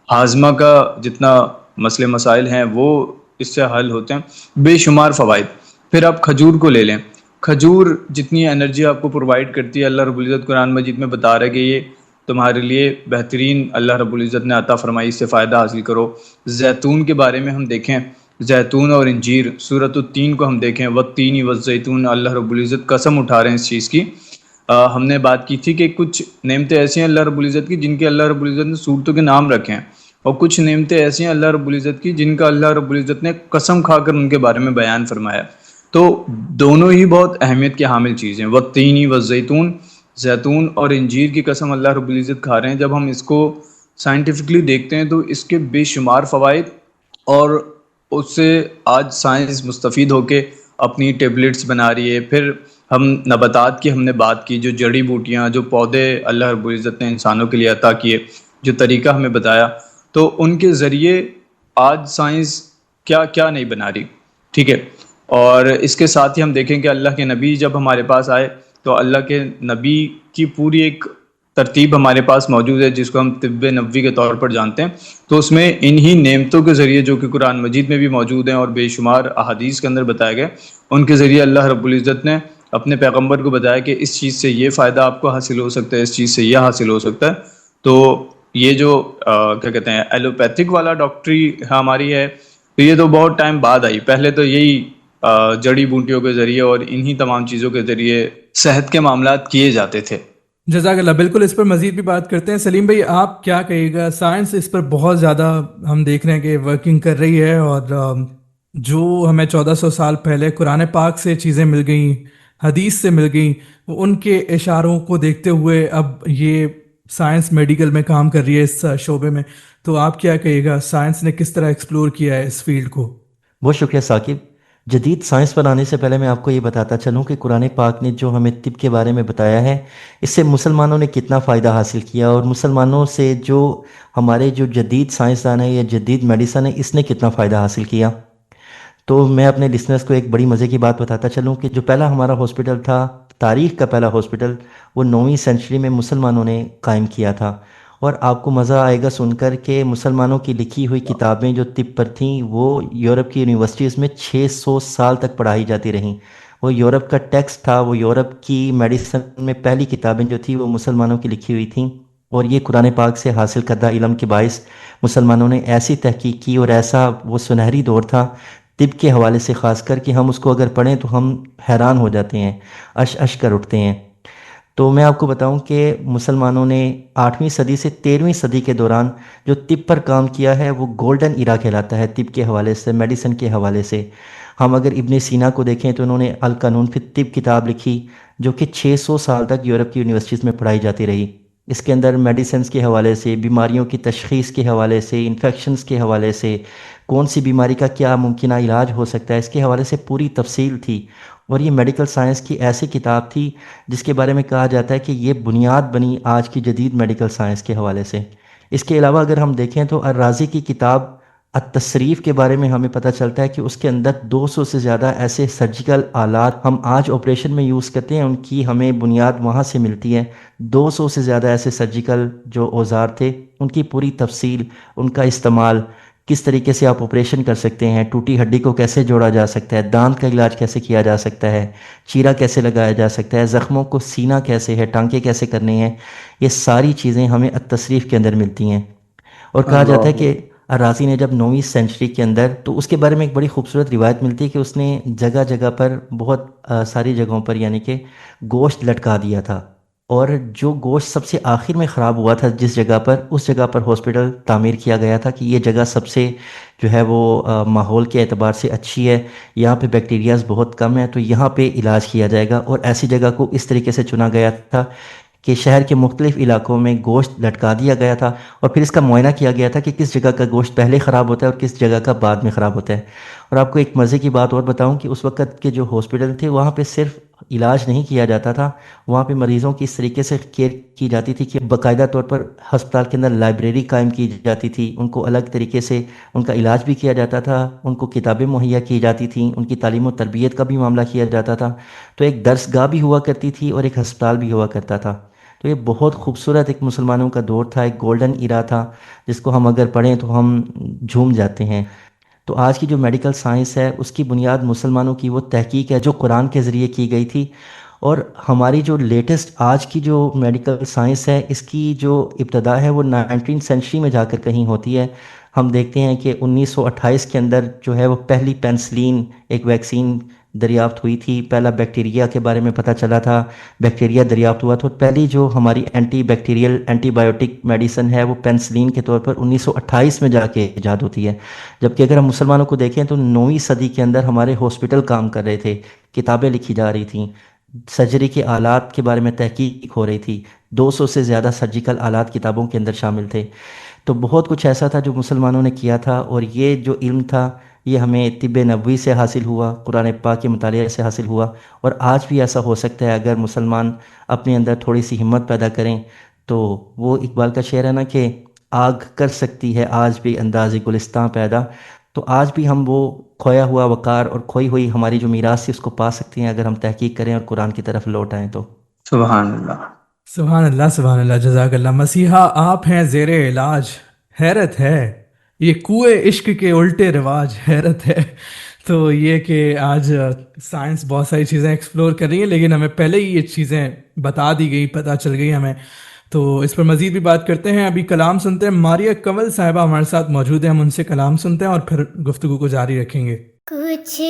ہاضمہ کا جتنا مسئلے مسائل ہیں وہ اس سے حل ہوتے ہیں، بے شمار فوائد۔ پھر آپ کھجور کو لے لیں، کھجور جتنی انرجی آپ کو پرووائڈ کرتی ہے، اللہ رب العزت قرآن مجید میں بتا رہا ہے کہ یہ تمہارے لیے بہترین اللہ رب العزت نے عطا فرمائی، اس سے فائدہ حاصل کرو۔ زیتون کے بارے میں ہم دیکھیں، زیتون اور انجیر، سورۃ التین کو ہم دیکھیں، والتین والزیتون، اللہ رب العزت قسم اٹھا رہے ہیں اس چیز کی۔ ہم نے بات کی تھی کہ کچھ نعمتیں ایسی ہیں اللہ رب العزت کی جن کے اللہ رب العزت نے صورتوں کے نام رکھے ہیں، اور کچھ نعمتیں ایسی ہیں اللہ رب العزت کی جن کا اللہ رب العزت نے قسم کھا کر ان کے بارے میں بیان فرمایا۔ تو دونوں ہی بہت اہمیت کے حامل چیزیں، والتین والزیتون، زیتون اور انجیر کی قسم اللہ رب العزت کھا رہے ہیں۔ جب ہم اس کو سائنٹیفکلی دیکھتے ہیں تو اس کے بے شمار فوائد، اور اس سے آج سائنس مستفید ہو کے اپنی ٹیبلٹس بنا رہی ہے۔ پھر ہم نباتات کی ہم نے بات کی، جو جڑی بوٹیاں، جو پودے اللہ رب العزت نے انسانوں کے لیے عطا کیے، جو طریقہ ہمیں بتایا، تو ان کے ذریعے آج سائنس کیا کیا نہیں بنا رہی، ٹھیک ہے۔ اور اس کے ساتھ ہی ہم دیکھیں کہ اللہ کے نبی جب ہمارے پاس آئے تو اللہ کے نبی کی پوری ایک ترتیب ہمارے پاس موجود ہے جس کو ہم طب نبوی کے طور پر جانتے ہیں، تو اس میں انہی نعمتوں کے ذریعے جو کہ قرآن مجید میں بھی موجود ہیں اور بے شمار احادیث کے اندر بتایا گیا، ان کے ذریعے اللہ رب العزت نے اپنے پیغمبر کو بتایا کہ اس چیز سے یہ فائدہ آپ کو حاصل ہو سکتا ہے، اس چیز سے یہ حاصل ہو سکتا ہے۔ تو یہ جو کیا کہتے ہیں ایلوپیتھک والا ڈاکٹری ہماری ہے، تو یہ تو بہت ٹائم بعد آئی، پہلے تو یہی جڑی بوٹیوں کے ذریعے اور انہی تمام چیزوں کے ذریعے صحت کے معاملات کیے جاتے تھے۔ جزاک اللہ، بالکل اس پر مزید بھی بات کرتے ہیں۔ سلیم بھائی آپ کیا کہیے گا؟ سائنس اس پر بہت زیادہ ہم دیکھ رہے ہیں کہ ورکنگ کر رہی ہے، اور جو ہمیں 1400 سال پہلے قرآن پاک سے چیزیں مل گئیں، حدیث سے مل گئیں، ان کے اشاروں کو دیکھتے ہوئے اب یہ سائنس میڈیکل میں کام کر رہی ہے اس شعبے میں، تو آپ کیا کہیے گا سائنس نے کس طرح ایکسپلور کیا ہے اس فیلڈ کو؟ بہت شکریہ ثاقب۔ جدید سائنس پر آنے سے پہلے میں آپ کو یہ بتاتا چلوں کہ قرآن پاک نے جو ہمیں طب کے بارے میں بتایا ہے، اس سے مسلمانوں نے کتنا فائدہ حاصل کیا، اور مسلمانوں سے جو ہمارے جو جدید سائنسدان ہیں یا جدید میڈیسن ہے، اس نے کتنا فائدہ حاصل کیا۔ تو میں اپنے لسنرز کو ایک بڑی مزے کی بات بتاتا چلوں کہ جو پہلا ہمارا ہاسپٹل تھا، تاریخ کا پہلا ہاسپٹل، وہ 9ویں سینچری میں مسلمانوں نے قائم کیا تھا۔ اور آپ کو مزہ آئے گا سن کر کہ مسلمانوں کی لکھی ہوئی کتابیں جو طب پر تھیں وہ یورپ کی یونیورسٹیز میں 600 سال تک پڑھائی جاتی رہیں۔ وہ یورپ کا ٹیکسٹ تھا، وہ یورپ کی میڈیسن میں پہلی کتابیں جو تھیں وہ مسلمانوں کی لکھی ہوئی تھیں، اور یہ قرآن پاک سے حاصل کردہ علم کے باعث مسلمانوں نے ایسی تحقیق کی، اور ایسا وہ سنہری دور تھا طب کے حوالے سے خاص کر کہ ہم اس کو اگر پڑھیں تو ہم حیران ہو جاتے ہیں، اش کر اٹھتے ہیں۔ تو میں آپ کو بتاؤں کہ مسلمانوں نے 8ویں صدی سے 13ویں صدی کے دوران جو طب پر کام کیا ہے وہ گولڈن ایرا کہلاتا ہے طب کے حوالے سے، میڈیسن کے حوالے سے۔ ہم اگر ابن سینا کو دیکھیں تو انہوں نے القانون فی الطب کتاب لکھی جو کہ 600 سال تک یورپ کی یونیورسٹیز میں پڑھائی جاتی رہی۔ اس کے اندر میڈیسنز کے حوالے سے، بیماریوں کی تشخیص کے حوالے سے، انفیکشنز کے حوالے سے، کون سی بیماری کا کیا ممکنہ علاج ہو سکتا ہے، اس کے حوالے سے پوری تفصیل تھی۔ اور یہ میڈیکل سائنس کی ایسی کتاب تھی جس کے بارے میں کہا جاتا ہے کہ یہ بنیاد بنی آج کی جدید میڈیکل سائنس کے حوالے سے۔ اس کے علاوہ اگر ہم دیکھیں تو الرازی کی کتاب التصریف کے بارے میں ہمیں پتہ چلتا ہے کہ اس کے اندر 200 سے زیادہ ایسے سرجیکل آلات ہم آج آپریشن میں یوز کرتے ہیں، ان کی ہمیں بنیاد وہاں سے ملتی ہے۔ 200 سے زیادہ ایسے سرجیکل جو اوزار تھے، ان کی پوری تفصیل، ان کا استعمال، کس طریقے سے آپ آپریشن کر سکتے ہیں، ٹوٹی ہڈی کو کیسے جوڑا جا سکتا ہے، دانت کا علاج کیسے کیا جا سکتا ہے، چیرا کیسے لگایا جا سکتا ہے، زخموں کو سینہ کیسے ہے، ٹانکے کیسے کرنے ہیں، یہ ساری چیزیں ہمیں التصریف کے اندر ملتی ہیں۔ اور کہا جاتا ہے کہ الرازی نے جب 9ویں سینچری کے اندر، تو اس کے بارے میں ایک بڑی خوبصورت روایت ملتی ہے کہ اس نے جگہ جگہ پر، بہت ساری جگہوں پر یعنی کہ گوشت لٹکا دیا تھا، اور جو گوشت سب سے آخر میں خراب ہوا تھا جس جگہ پر، اس جگہ پر ہاسپٹل تعمیر کیا گیا تھا کہ یہ جگہ سب سے جو ہے وہ ماحول کے اعتبار سے اچھی ہے، یہاں پہ بیکٹیریاز بہت کم ہیں، تو یہاں پہ علاج کیا جائے گا۔ اور ایسی جگہ کو اس طریقے سے چنا گیا تھا کہ شہر کے مختلف علاقوں میں گوشت لٹکا دیا گیا تھا، اور پھر اس کا معائنہ کیا گیا تھا کہ کس جگہ کا گوشت پہلے خراب ہوتا ہے اور کس جگہ کا بعد میں خراب ہوتا ہے۔ اور آپ کو ایک مزے کی بات اور بتاؤں کہ اس وقت کے جو ہاسپٹل تھے وہاں پہ صرف علاج نہیں کیا جاتا تھا، وہاں پہ مریضوں کی اس طریقے سے کیئر کی جاتی تھی کہ باقاعدہ طور پر ہسپتال کے اندر لائبریری قائم کی جاتی تھی، ان کو الگ طریقے سے ان کا علاج بھی کیا جاتا تھا، ان کو کتابیں مہیا کی جاتی تھیں، ان کی تعلیم و تربیت کا بھی معاملہ کیا جاتا تھا۔ تو ایک درس گاہ بھی ہوا کرتی تھی اور ایک ہسپتال بھی ہوا کرتا تھا۔ تو یہ بہت خوبصورت ایک مسلمانوں کا دور تھا، ایک گولڈن ایرا تھا جس کو ہم اگر پڑھیں تو ہم جھوم جاتے ہیں۔ تو آج کی جو میڈیکل سائنس ہے اس کی بنیاد مسلمانوں کی وہ تحقیق ہے جو قرآن کے ذریعے کی گئی تھی، اور ہماری جو لیٹسٹ آج کی جو میڈیکل سائنس ہے اس کی جو ابتدا ہے وہ 19 سینچری میں جا کر کہیں ہوتی ہے۔ ہم دیکھتے ہیں کہ 1928 کے اندر جو ہے وہ پہلی پینسلین ایک ویکسین دریافت ہوئی تھی، پہلا بیکٹیریا کے بارے میں پتہ چلا تھا، بیکٹیریا دریافت ہوا تھا، اور پہلی جو ہماری antibacterial antibiotic medicine ہے وہ پینسلین کے طور پر 1928 میں جا کے ایجاد ہوتی ہے۔ جبکہ اگر ہم مسلمانوں کو دیکھیں تو 9ویں صدی کے اندر ہمارے ہاسپٹل کام کر رہے تھے، کتابیں لکھی جا رہی تھیں، سرجری کے آلات کے بارے میں تحقیق ہو رہی تھی، 200 سے زیادہ سرجیکل آلات کتابوں کے اندر شامل تھے۔ تو بہت کچھ ایسا تھا جو مسلمانوں نے کیا تھا، اور یہ جو علم تھا یہ ہمیں طب نبوی سے حاصل ہوا، قرآن پاک کے مطالعے سے حاصل ہوا، اور آج بھی ایسا ہو سکتا ہے اگر مسلمان اپنے اندر تھوڑی سی ہمت پیدا کریں۔ تو وہ اقبال کا شعر ہے نا کہ آگ کر سکتی ہے آج بھی انداز گلستاں پیدا، تو آج بھی ہم وہ کھویا ہوا وقار اور کھوئی ہوئی ہماری جو میراث ہے اس کو پا سکتے ہیں اگر ہم تحقیق کریں اور قرآن کی طرف لوٹ آئیں تو۔ سبحان اللہ۔ سبحان اللہ، جزاک اللہ. مسیحا آپ ہیں زیر علاج، حیرت ہے یہ کوئے عشق کے الٹے رواج، حیرت ہے. تو یہ کہ آج سائنس بہت ساری چیزیں ایکسپلور کر رہی ہیں، لیکن ہمیں پہلے ہی یہ چیزیں بتا دی گئی، پتہ چل گئی ہمیں. تو اس پر مزید بھی بات کرتے ہیں. ابھی کلام سنتے ہیں. ماریہ کنول صاحبہ ہمارے ساتھ موجود ہیں، ہم ان سے کلام سنتے ہیں اور پھر گفتگو کو جاری رکھیں گے. کچھ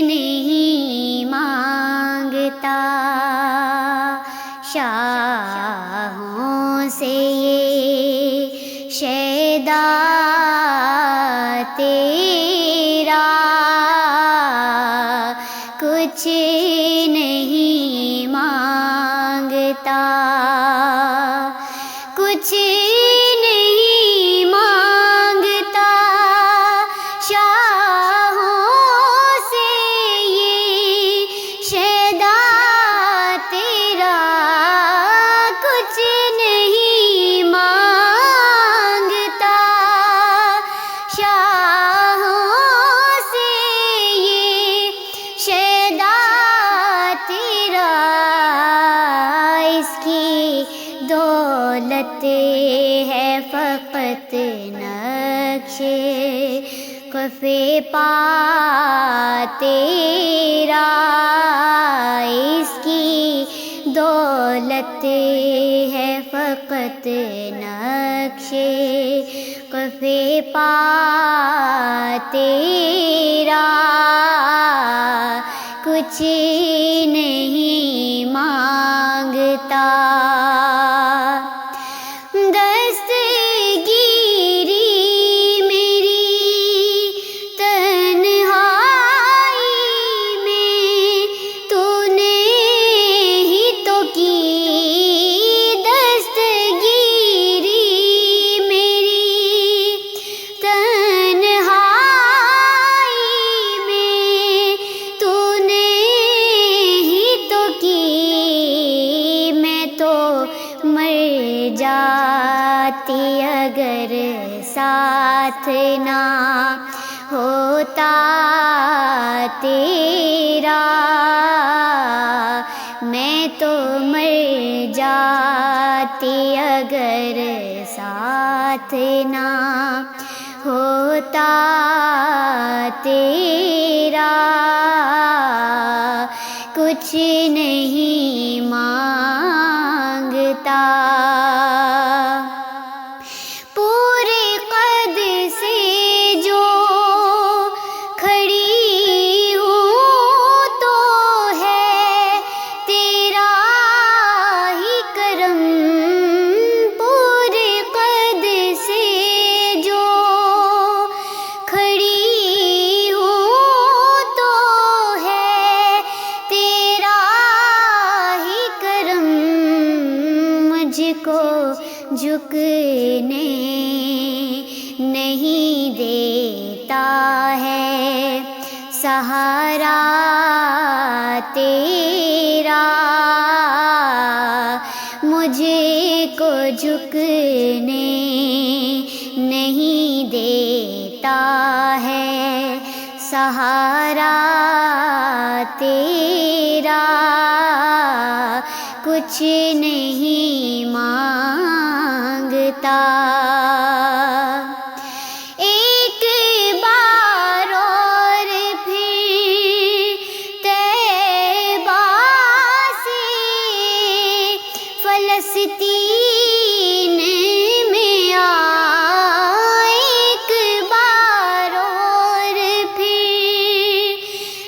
نہیں مانگتا شاہوں سے یہ شیدا تیرا، کچھ نہیں مانگتا، کچھ نہیں مانگتا شاہوں سے یہ شیدا تیرا، کچھ نہیں مانگتا شاہوں سے یہ شیدا تیرا، اس کی دولت ہے فقط نقش قفے پا تیرا، اس کی دولت ہے فقط نقش قفے پا تیرا، کچھ نہیں مانگتا. اگر ساتھ نہ ہوتا تیرا، میں تو مر جاتی اگر ساتھ نہ ہوتا تیرا، کچھ نہیں مانگتا. جھکنے نہیں دیتا ہے سہارا تیرا، مجھے کو جھکنے نہیں دیتا ہے سہارا تیرا، کچھ نہیں مانگتا. ایک بار اور پھر طیبہ سے فلسطین میں آ، ایک بار اور پھر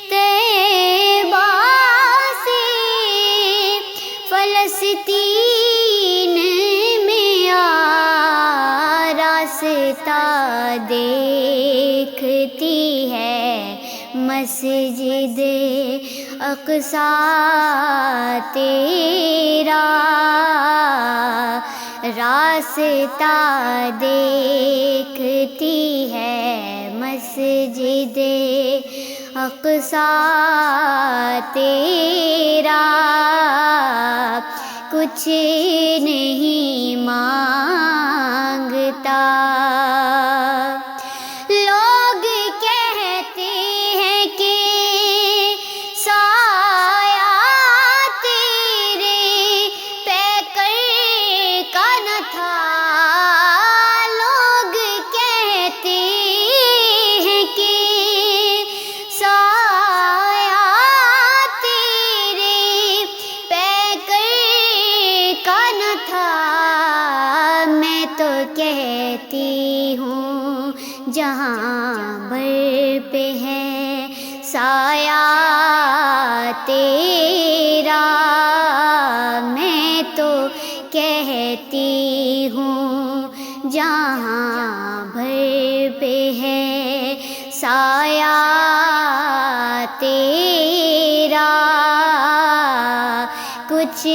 طیبہ سے فلسطین میں آ، راستہ دیکھتی ہے مسجد اقصیٰ تیرا، راستہ دیکھتی ہے مسجد اقصیٰ تیرا، کچھ نہیں مانگتا. لوگ کہتے ہیں کہ سایہ تیرے پیر کہتی ہوں جہاں بھر پہ ہے سایہ تیرا، میں تو کہتی ہوں جہاں بھر پہ ہے سایہ تیرا، کچھ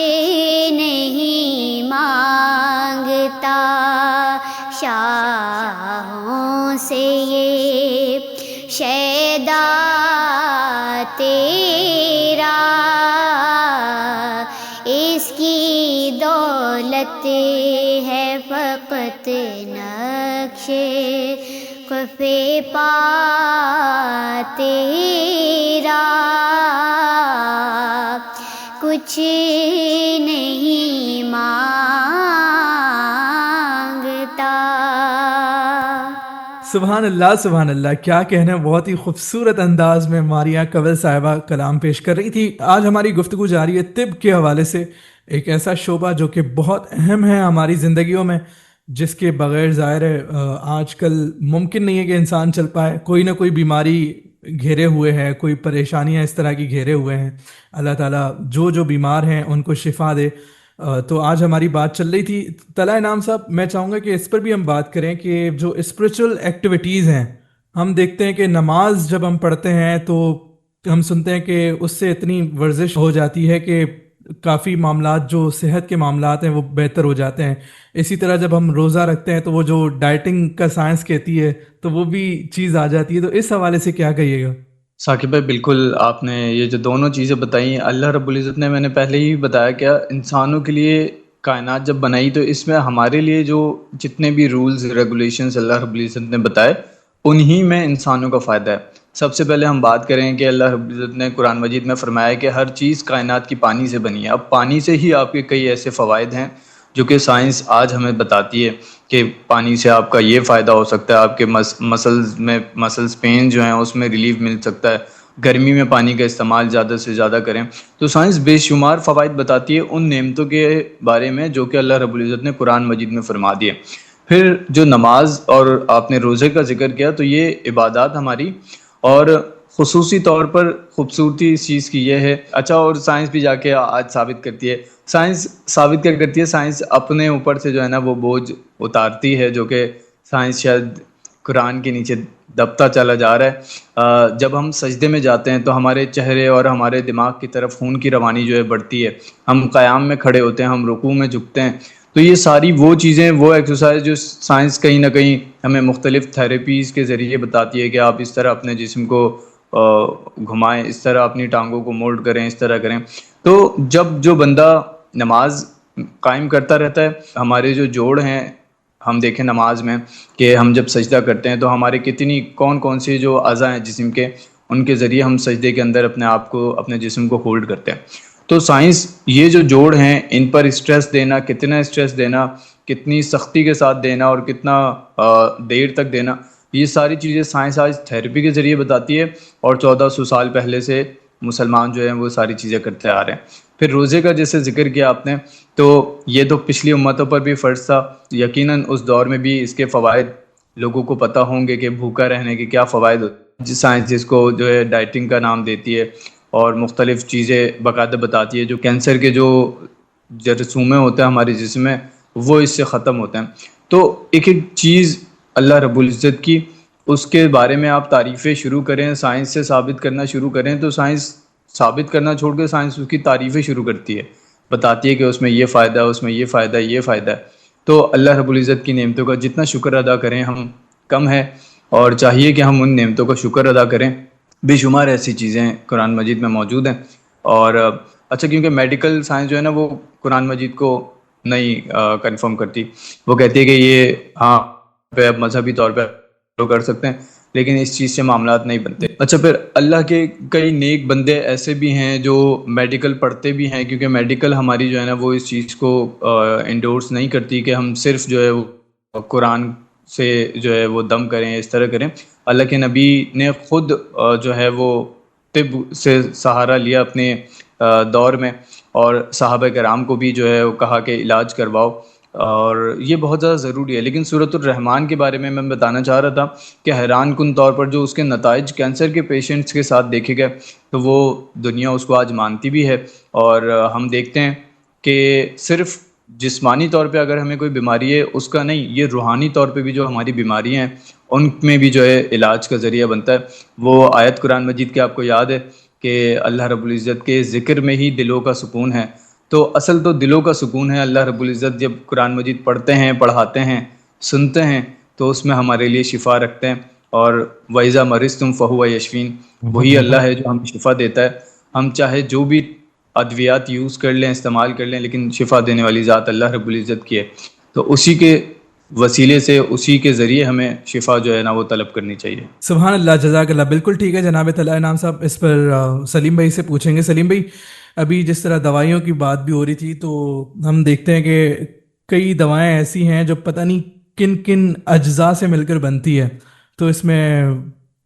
نہیں مانگتا شاہوں سے یہ شیدا تیرا، اس کی دولت ہے فقط نقش قفے پا تیرا، کچھ نہیں مانگتا۔ سبحان اللہ سبحان اللہ، کیا کہنا، بہت ہی خوبصورت انداز میں ماریہ کنول صاحبہ کلام پیش کر رہی تھی۔ آج ہماری گفتگو جاری ہے طب کے حوالے سے، ایک ایسا شعبہ جو کہ بہت اہم ہے ہماری زندگیوں میں، جس کے بغیر ظاہر ہے آج کل ممکن نہیں ہے کہ انسان چل پائے، کوئی نہ کوئی بیماری گھیرے ہوئے ہے، کوئی پریشانیاں اس طرح کی گھیرے ہوئے ہیں۔ اللہ تعالیٰ جو بیمار ہیں ان کو شفا دے۔ تو آج ہماری بات چل رہی تھی طلعہ انعام صاحب، میں چاہوں گا کہ اس پر بھی ہم بات کریں کہ جو اسپریچول ایکٹیویٹیز ہیں، ہم دیکھتے ہیں کہ نماز جب ہم پڑھتے ہیں تو ہم سنتے ہیں کہ اس سے اتنی ورزش ہو جاتی ہے کہ کافی معاملات جو صحت کے معاملات ہیں وہ بہتر ہو جاتے ہیں۔ اسی طرح جب ہم روزہ رکھتے ہیں تو وہ جو ڈائٹنگ کا سائنس کہتی ہے تو وہ بھی چیز آ جاتی ہے، تو اس حوالے سے کیا کہیے گا؟ ثاقب بھائی بالکل آپ نے یہ جو دونوں چیزیں بتائیں، اللہ رب العزت نے، میں نے پہلے ہی بتایا کہ انسانوں کے لیے کائنات جب بنائی تو اس میں ہمارے لیے جو جتنے بھی رولز ریگولیشنز اللہ رب العزت نے بتائے انہی میں انسانوں کا فائدہ ہے۔ سب سے پہلے ہم بات کریں کہ اللہ رب العزت نے قرآن مجید میں فرمایا کہ ہر چیز کائنات کی پانی سے بنی ہے۔ اب پانی سے ہی آپ کے کئی ایسے فوائد ہیں جو کہ سائنس آج ہمیں بتاتی ہے کہ پانی سے آپ کا یہ فائدہ ہو سکتا ہے، آپ کے مسلز پین جو ہیں اس میں ریلیف مل سکتا ہے، گرمی میں پانی کا استعمال زیادہ سے زیادہ کریں۔ تو سائنس بے شمار فوائد بتاتی ہے ان نعمتوں کے بارے میں جو کہ اللہ رب العزت نے قرآن مجید میں فرما دیے۔ پھر جو نماز اور آپ نے روزے کا ذکر کیا، تو یہ عبادات ہماری، اور خصوصی طور پر خوبصورتی اس چیز کی یہ ہے، اچھا اور سائنس بھی جا کے آج ثابت کرتی ہے، سائنس ثابت کیا کرتی ہے، سائنس اپنے اوپر سے جو ہے نا وہ بوجھ اتارتی ہے جو کہ سائنس شاید قرآن کے نیچے دبتا چلا جا رہا ہے۔ جب ہم سجدے میں جاتے ہیں تو ہمارے چہرے اور ہمارے دماغ کی طرف خون کی روانی جو ہے بڑھتی ہے، ہم قیام میں کھڑے ہوتے ہیں، ہم رکوع میں جھکتے ہیں، تو یہ ساری وہ چیزیں، وہ ایکسرسائز جو سائنس کہیں نہ کہیں ہمیں مختلف تھیراپیز کے ذریعے بتاتی ہے کہ آپ اس طرح اپنے جسم کو گھمائیں، اس طرح اپنی ٹانگوں کو مولڈ کریں، اس طرح کریں۔ تو جب جو بندہ نماز قائم کرتا رہتا ہے، ہمارے جو جوڑ ہیں، ہم دیکھیں نماز میں کہ ہم جب سجدہ کرتے ہیں تو ہمارے کون سی جو اعضاء ہیں جسم کے، ان کے ذریعے ہم سجدے کے اندر اپنے آپ کو، اپنے جسم کو ہولڈ کرتے ہیں۔ تو سائنس یہ جو جوڑ ہیں ان پر اسٹریس دینا، کتنا اسٹریس دینا، کتنی سختی کے ساتھ دینا اور کتنا دیر تک دینا، یہ ساری چیزیں سائنس آج تھیراپی کے ذریعے بتاتی ہے، اور 1400 سال پہلے سے مسلمان جو ہیں وہ ساری چیزیں کرتے آ رہے ہیں۔ پھر روزے کا جیسے ذکر کیا آپ نے، تو یہ تو پچھلی امتوں پر بھی فرض تھا، یقیناً اس دور میں بھی اس کے فوائد لوگوں کو پتہ ہوں گے کہ بھوکا رہنے کے کیا فوائد ہوتے ہیں۔ سائنس جس کو جو ہے ڈائٹنگ کا نام دیتی ہے اور مختلف چیزیں باقاعدہ بتاتی ہے، جو کینسر کے جو جرثومے ہوتے ہیں ہمارے جسم میں وہ اس سے ختم ہوتے ہیں۔ تو ایک چیز اللہ رب العزت کی، اس کے بارے میں آپ تعریفیں شروع کریں، سائنس سے ثابت کرنا شروع کریں، تو سائنس ثابت کرنا چھوڑ کے سائنس اس کی تعریفیں شروع کرتی ہے، بتاتی ہے کہ اس میں یہ فائدہ ہے، اس میں یہ فائدہ ہے، یہ فائدہ ہے۔ تو اللہ رب العزت کی نعمتوں کا جتنا شکر ادا کریں ہم کم ہے، اور چاہیے کہ ہم ان نعمتوں کا شکر ادا کریں۔ بے شمار ایسی چیزیں قرآن مجید میں موجود ہیں، اور اچھا کیونکہ میڈیکل سائنس جو ہے نا وہ قرآن مجید کو نہیں کنفرم کرتی، وہ کہتی ہے کہ یہ ہاں پہ اب مذہبی طور پہ کر سکتے ہیں لیکن اس چیز سے معاملات نہیں بنتے۔ اچھا پھر اللہ کے کئی نیک بندے ایسے بھی ہیں جو میڈیکل پڑھتے بھی ہیں، کیونکہ میڈیکل ہماری جو ہے نا وہ اس چیز کو انڈورس نہیں کرتی کہ ہم صرف جو ہے وہ قرآن سے جو ہے وہ دم کریں، اس طرح کریں۔ اللہ کے نبی نے خود جو ہے وہ طب سے سہارا لیا اپنے دور میں، اور صحابہ کرام کو بھی جو ہے وہ کہا کہ علاج کرواؤ، اور یہ بہت زیادہ ضروری ہے. لیکن سورۃ الرحمن کے بارے میں بتانا چاہ رہا تھا کہ حیران کن طور پر جو اس کے نتائج کینسر کے پیشنٹس کے ساتھ دیکھے گئے تو وہ دنیا اس کو آج مانتی بھی ہے. اور ہم دیکھتے ہیں کہ صرف جسمانی طور پہ اگر ہمیں کوئی بیماری ہے اس کا نہیں، یہ روحانی طور پہ بھی جو ہماری بیماریاں ہیں ان میں بھی جو ہے علاج کا ذریعہ بنتا ہے. وہ آیت قرآن مجید کے آپ کو یاد ہے کہ اللہ رب العزت کے ذکر میں ہی دلوں کا سکون ہے. تو اصل تو دلوں کا سکون ہے. اللہ رب العزت جب قرآن مجید پڑھتے ہیں، پڑھاتے ہیں، سنتے ہیں تو اس میں ہمارے لیے شفا رکھتے ہیں. اور وَإِذَا مَرِضْتُمْ فَهُوَ يَشْفِينِ، وہی اللہ ہے جو ہمیں شفا دیتا ہے. ہم چاہے جو بھی ادویات یوز کر لیں، استعمال کر لیں، لیکن شفا دینے والی ذات اللہ رب العزت کی ہے. تو اسی کے وسیلے سے، اسی کے ذریعے ہمیں شفا جو ہے نا وہ طلب کرنی چاہیے. سبحان اللہ، جزاک اللہ. بالکل ٹھیک ہے جناب طلعہ انعام صاحب. اس پر سلیم بھائی سے پوچھیں گے. سلیم بھائی، ابھی جس طرح دوائیوں کی بات بھی ہو رہی تھی تو ہم دیکھتے ہیں کہ کئی دوائیں ایسی ہیں جو پتہ نہیں کن کن اجزاء سے مل کر بنتی ہے. تو اس میں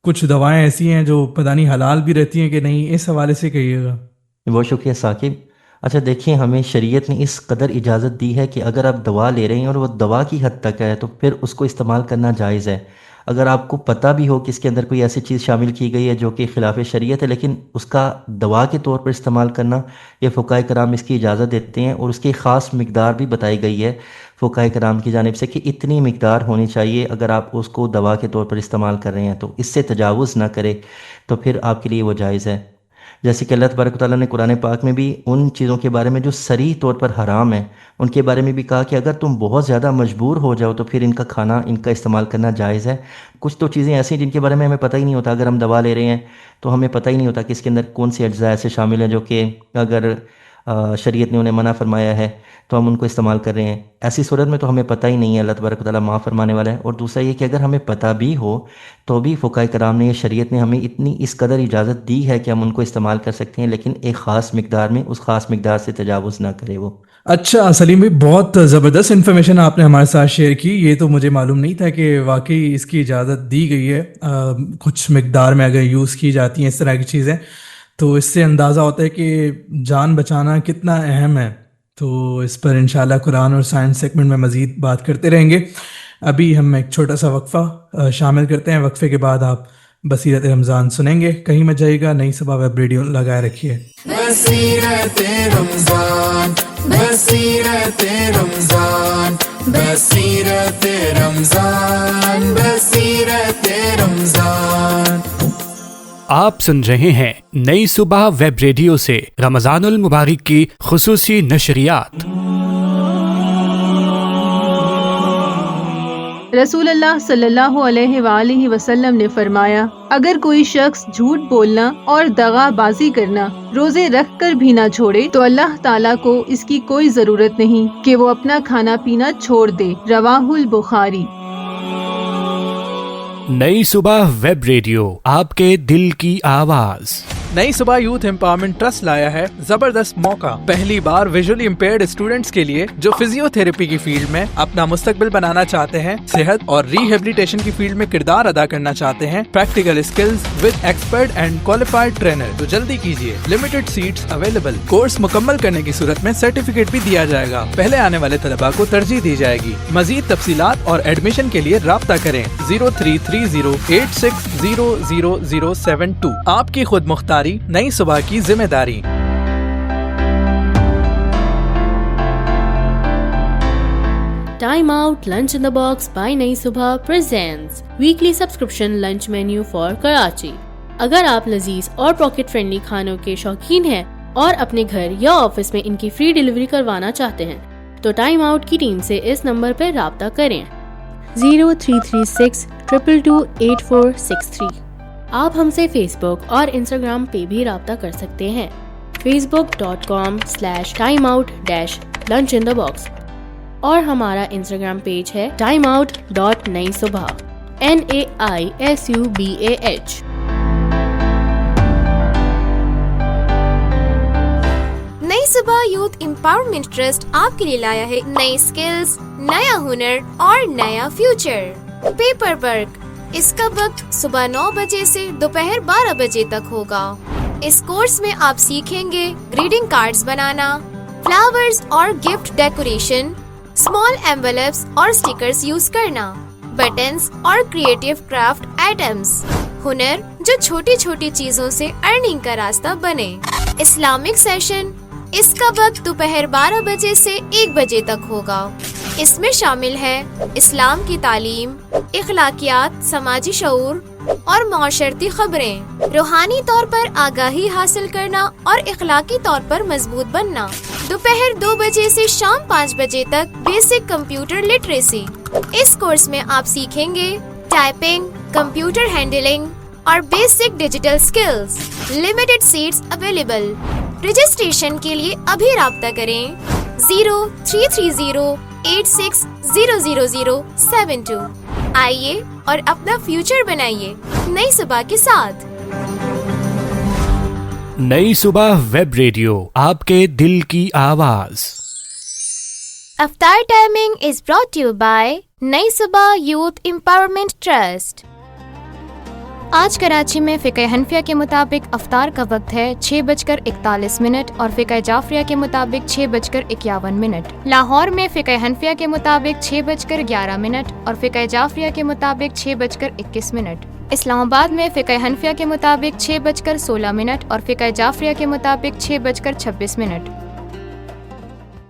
کچھ دوائیں ایسی ہیں جو پتہ نہیں حلال بھی رہتی ہیں کہ نہیں، اس حوالے سے کہیے گا. بہت شکریہ ثاقب. اچھا دیکھیں، ہمیں شریعت نے اس قدر اجازت دی ہے کہ اگر آپ دوا لے رہے ہیں اور وہ دوا کی حد تک ہے تو پھر اس کو استعمال کرنا جائز ہے. اگر آپ کو پتہ بھی ہو کہ اس کے اندر کوئی ایسی چیز شامل کی گئی ہے جو کہ خلاف شریعت ہے، لیکن اس کا دوا کے طور پر استعمال کرنا، یہ فقہاء کرام اس کی اجازت دیتے ہیں. اور اس کی خاص مقدار بھی بتائی گئی ہے فقہاء کرام کی جانب سے کہ اتنی مقدار ہونی چاہیے. اگر آپ اس کو دوا کے طور پر استعمال کر رہے ہیں تو اس سے تجاوز نہ کرے تو پھر آپ کے لیے وہ جائز ہے. جیسے کہ اللہ تبارک و تعالیٰ نے قرآن پاک میں بھی ان چیزوں کے بارے میں جو صریح طور پر حرام ہیں ان کے بارے میں بھی کہا کہ اگر تم بہت زیادہ مجبور ہو جاؤ تو پھر ان کا کھانا، ان کا استعمال کرنا جائز ہے. کچھ تو چیزیں ایسی ہیں جن کے بارے میں ہمیں پتہ ہی نہیں ہوتا. اگر ہم دوا لے رہے ہیں تو ہمیں پتہ ہی نہیں ہوتا کہ اس کے اندر کون سی اجزاء ایسے شامل ہیں جو کہ اگر شریعت نے انہیں منع فرمایا ہے تو ہم ان کو استعمال کر رہے ہیں. ایسی صورت میں تو ہمیں پتہ ہی نہیں ہے. اللہ تبارک و تعالیٰ معاف فرمانے والا ہے. اور دوسرا یہ کہ اگر ہمیں پتہ بھی ہو تو بھی فقہاء کرام نے، شریعت نے ہمیں اتنی اس قدر اجازت دی ہے کہ ہم ان کو استعمال کر سکتے ہیں، لیکن ایک خاص مقدار میں، اس خاص مقدار سے تجاوز نہ کرے وہ. اچھا سلیم بھائی، بہت زبردست انفارمیشن آپ نے ہمارے ساتھ شیئر کی. یہ تو مجھے معلوم نہیں تھا کہ واقعی اس کی اجازت دی گئی ہے کچھ مقدار میں اگر یوز کی جاتی ہیں اس طرح کی چیزیں. تو اس سے اندازہ ہوتا ہے کہ جان بچانا کتنا اہم ہے. تو اس پر انشاءاللہ قرآن اور سائنس سیگمنٹ میں مزید بات کرتے رہیں گے. ابھی ہم ایک چھوٹا سا وقفہ شامل کرتے ہیں. وقفے کے بعد آپ بصیرت رمضان سنیں گے. کہیں مت جائیے گا، نئی صبح ویب ریڈیو لگائے رکھیے. بصیرت رمضان، بصیرت رمضان، بصیرت رمضان، بصیرت رمضان. آپ سن رہے ہیں نئی صبح ویب ریڈیو سے رمضان المبارک کی خصوصی نشریات. رسول اللہ صلی اللہ علیہ وآلہ وسلم نے فرمایا، اگر کوئی شخص جھوٹ بولنا اور دغا بازی کرنا روزے رکھ کر بھی نہ چھوڑے تو اللہ تعالیٰ کو اس کی کوئی ضرورت نہیں کہ وہ اپنا کھانا پینا چھوڑ دے. رواہ البخاری. نئی صبح ویب ریڈیو، آپ کے دل کی آواز. نئی صبح یوتھ امپاورمنٹ ٹرسٹ لایا ہے زبردست موقع. پہلی بار ویژولی امپیئرڈ اسٹوڈنٹس کے لیے جو فزیو تھراپی کی فیلڈ میں اپنا مستقبل بنانا چاہتے ہیں، صحت اور ریہیبلیٹیشن کی فیلڈ میں کردار ادا کرنا چاہتے ہیں، practical skills with expert and qualified trainer, تو جلدی کیجیے. Limited seats available. کورس مکمل کرنے کی صورت میں سرٹیفکیٹ بھی دیا جائے گا. پہلے آنے والے طلباء کو ترجیح دی جائے گی. مزید تفصیلات اور ایڈمیشن کے لیے رابطہ کریں 033086000072. آپ کی خود مختاری، نئی صبح کی ذمہ داری. Time Out Lunch in the Box by نئی صبح presents weekly subscription lunch menu for Karachi. اگر آپ لذیذ اور پاکٹ فرینڈلی کھانوں کے شوقین ہیں اور اپنے گھر یا آفس میں ان کی فری ڈیلیوری کروانا چاہتے ہیں تو ٹائم آؤٹ کی ٹیم سے اس نمبر پر رابطہ کریں 0336222843. آپ ہم سے فیس بک اور انسٹاگرام پہ بھی رابطہ کر سکتے ہیں. facebook.com/timeout-lunchinthebox اور ہمارا انسٹاگرام پیج ہے timeout.naisubah NAISUBAH. نئی صبح یوتھ امپاورمنٹ ٹرسٹ آپ کے لیے لایا ہے نئی اسکلز، نیا ہنر اور نیا فیوچر. Paper work. اس کا وقت صبح 9 بجے سے دوپہر 12 بجے تک ہوگا. اس کورس میں آپ سیکھیں گے گریٹنگ کارڈز بنانا، فلاورز اور گفٹ ڈیکوریشن، اسمال ایمبلپس اور اسٹیکرز یوز کرنا، بٹنز اور کریٹو کرافٹ آئٹمز، ہنر جو چھوٹی چھوٹی چیزوں سے ارننگ کا راستہ بنے۔ اسلامک سیشن، اس کا وقت دوپہر 12 بجے سے 1 بجے تک ہوگا۔ اس میں شامل ہے اسلام کی تعلیم، اخلاقیات، سماجی شعور اور معاشرتی خبریں، روحانی طور پر آگاہی حاصل کرنا اور اخلاقی طور پر مضبوط بننا۔ دوپہر 2 بجے سے شام 5 بجے تک بیسک کمپیوٹر لٹریسی۔ اس کورس میں آپ سیکھیں گے ٹائپنگ، کمپیوٹر ہینڈلنگ اور basic digital skills. Limited seats available. Registration کے لیے ابھی رابطہ کریں 033086000072۔ آئیے اور اپنا فیوچر بنائیے نئی صبح کے ساتھ۔ نئی صبح ویب ریڈیو، آپ کے دل کی آواز۔ افطار timing is brought to you by Nai Subah youth empowerment trust. آج کراچی میں فقہ حنفیہ کے مطابق افطار کا وقت ہے 6:41 اور فقہ جعفریہ کے مطابق 6:51۔ لاہور میں فقہ حنفیہ کے مطابق 6:11 اور فقہ جعفریہ کے مطابق 6:21۔ اسلام آباد میں فقہ حنفیہ کے مطابق 6:16 اور فقہ جعفریہ کے مطابق 6:26۔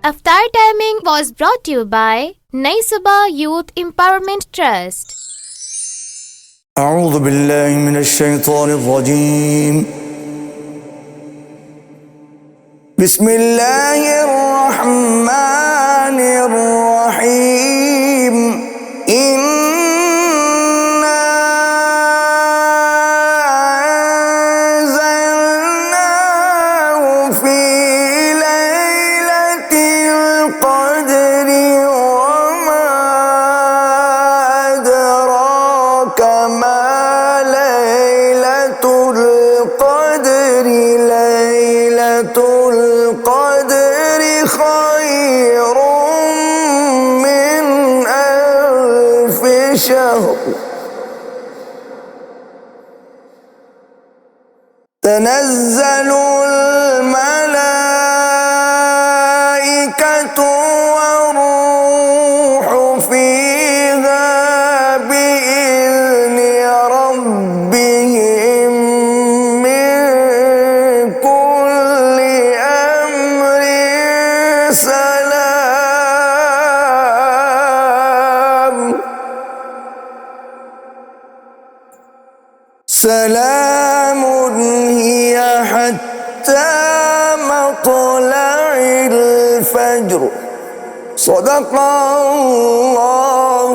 افطار timing was brought to you by Nai Subah youth empowerment trust. اعوذ باللہ من الشیطان الرجیم، بسم اللہ الرحمن الرحیم، تنزل الملائكة والروح فيها بإذن ربهم من كل أمر سلام هي حتى مطلع الفجر، صدق الله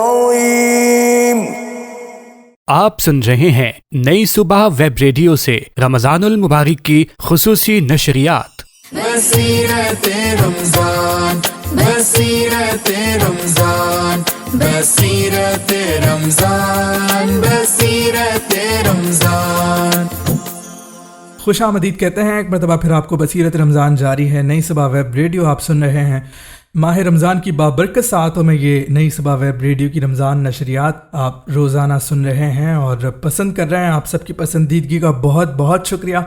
العظيم۔ آپ سن رہے ہیں نئی صبح ویب ریڈیو سے رمضان المبارک کی خصوصی نشریات۔ بصیرت رمضان، بصیرت رمضان، بصیرت رمضان، بصیرت رمضان۔ خوش آمدید کہتے ہیں ایک مرتبہ پھر آپ کو۔ بصیرت رمضان جاری ہے، نئی صبح ویب ریڈیو آپ سن رہے ہیں۔ ماہ رمضان کی بابرکت ساعتوں میں یہ نئی صبح ویب ریڈیو کی رمضان نشریات آپ روزانہ سن رہے ہیں اور پسند کر رہے ہیں۔ آپ سب کی پسندیدگی کا بہت بہت شکریہ۔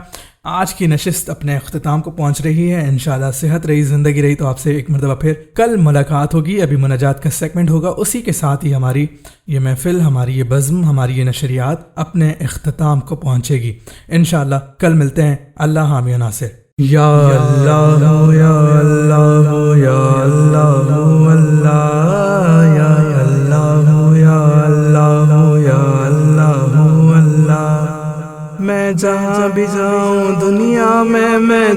آج کی نشست اپنے اختتام کو پہنچ رہی ہے۔ انشاءاللہ صحت رہی، زندگی رہی تو آپ سے ایک مرتبہ پھر کل ملاقات ہوگی۔ ابھی مناجات کا سیگمنٹ ہوگا، اسی کے ساتھ ہی ہماری یہ محفل، ہماری یہ بزم، ہماری یہ نشریات اپنے اختتام کو پہنچے گی انشاءاللہ۔ کل ملتے ہیں۔ اللہ حامی و ناصر۔ یا اللہ یا اللہ یا اللہ اللہ یا اللہ یا اللہ یا اللہ اللہ۔ میں جہاں بھی جاؤں دنیا میں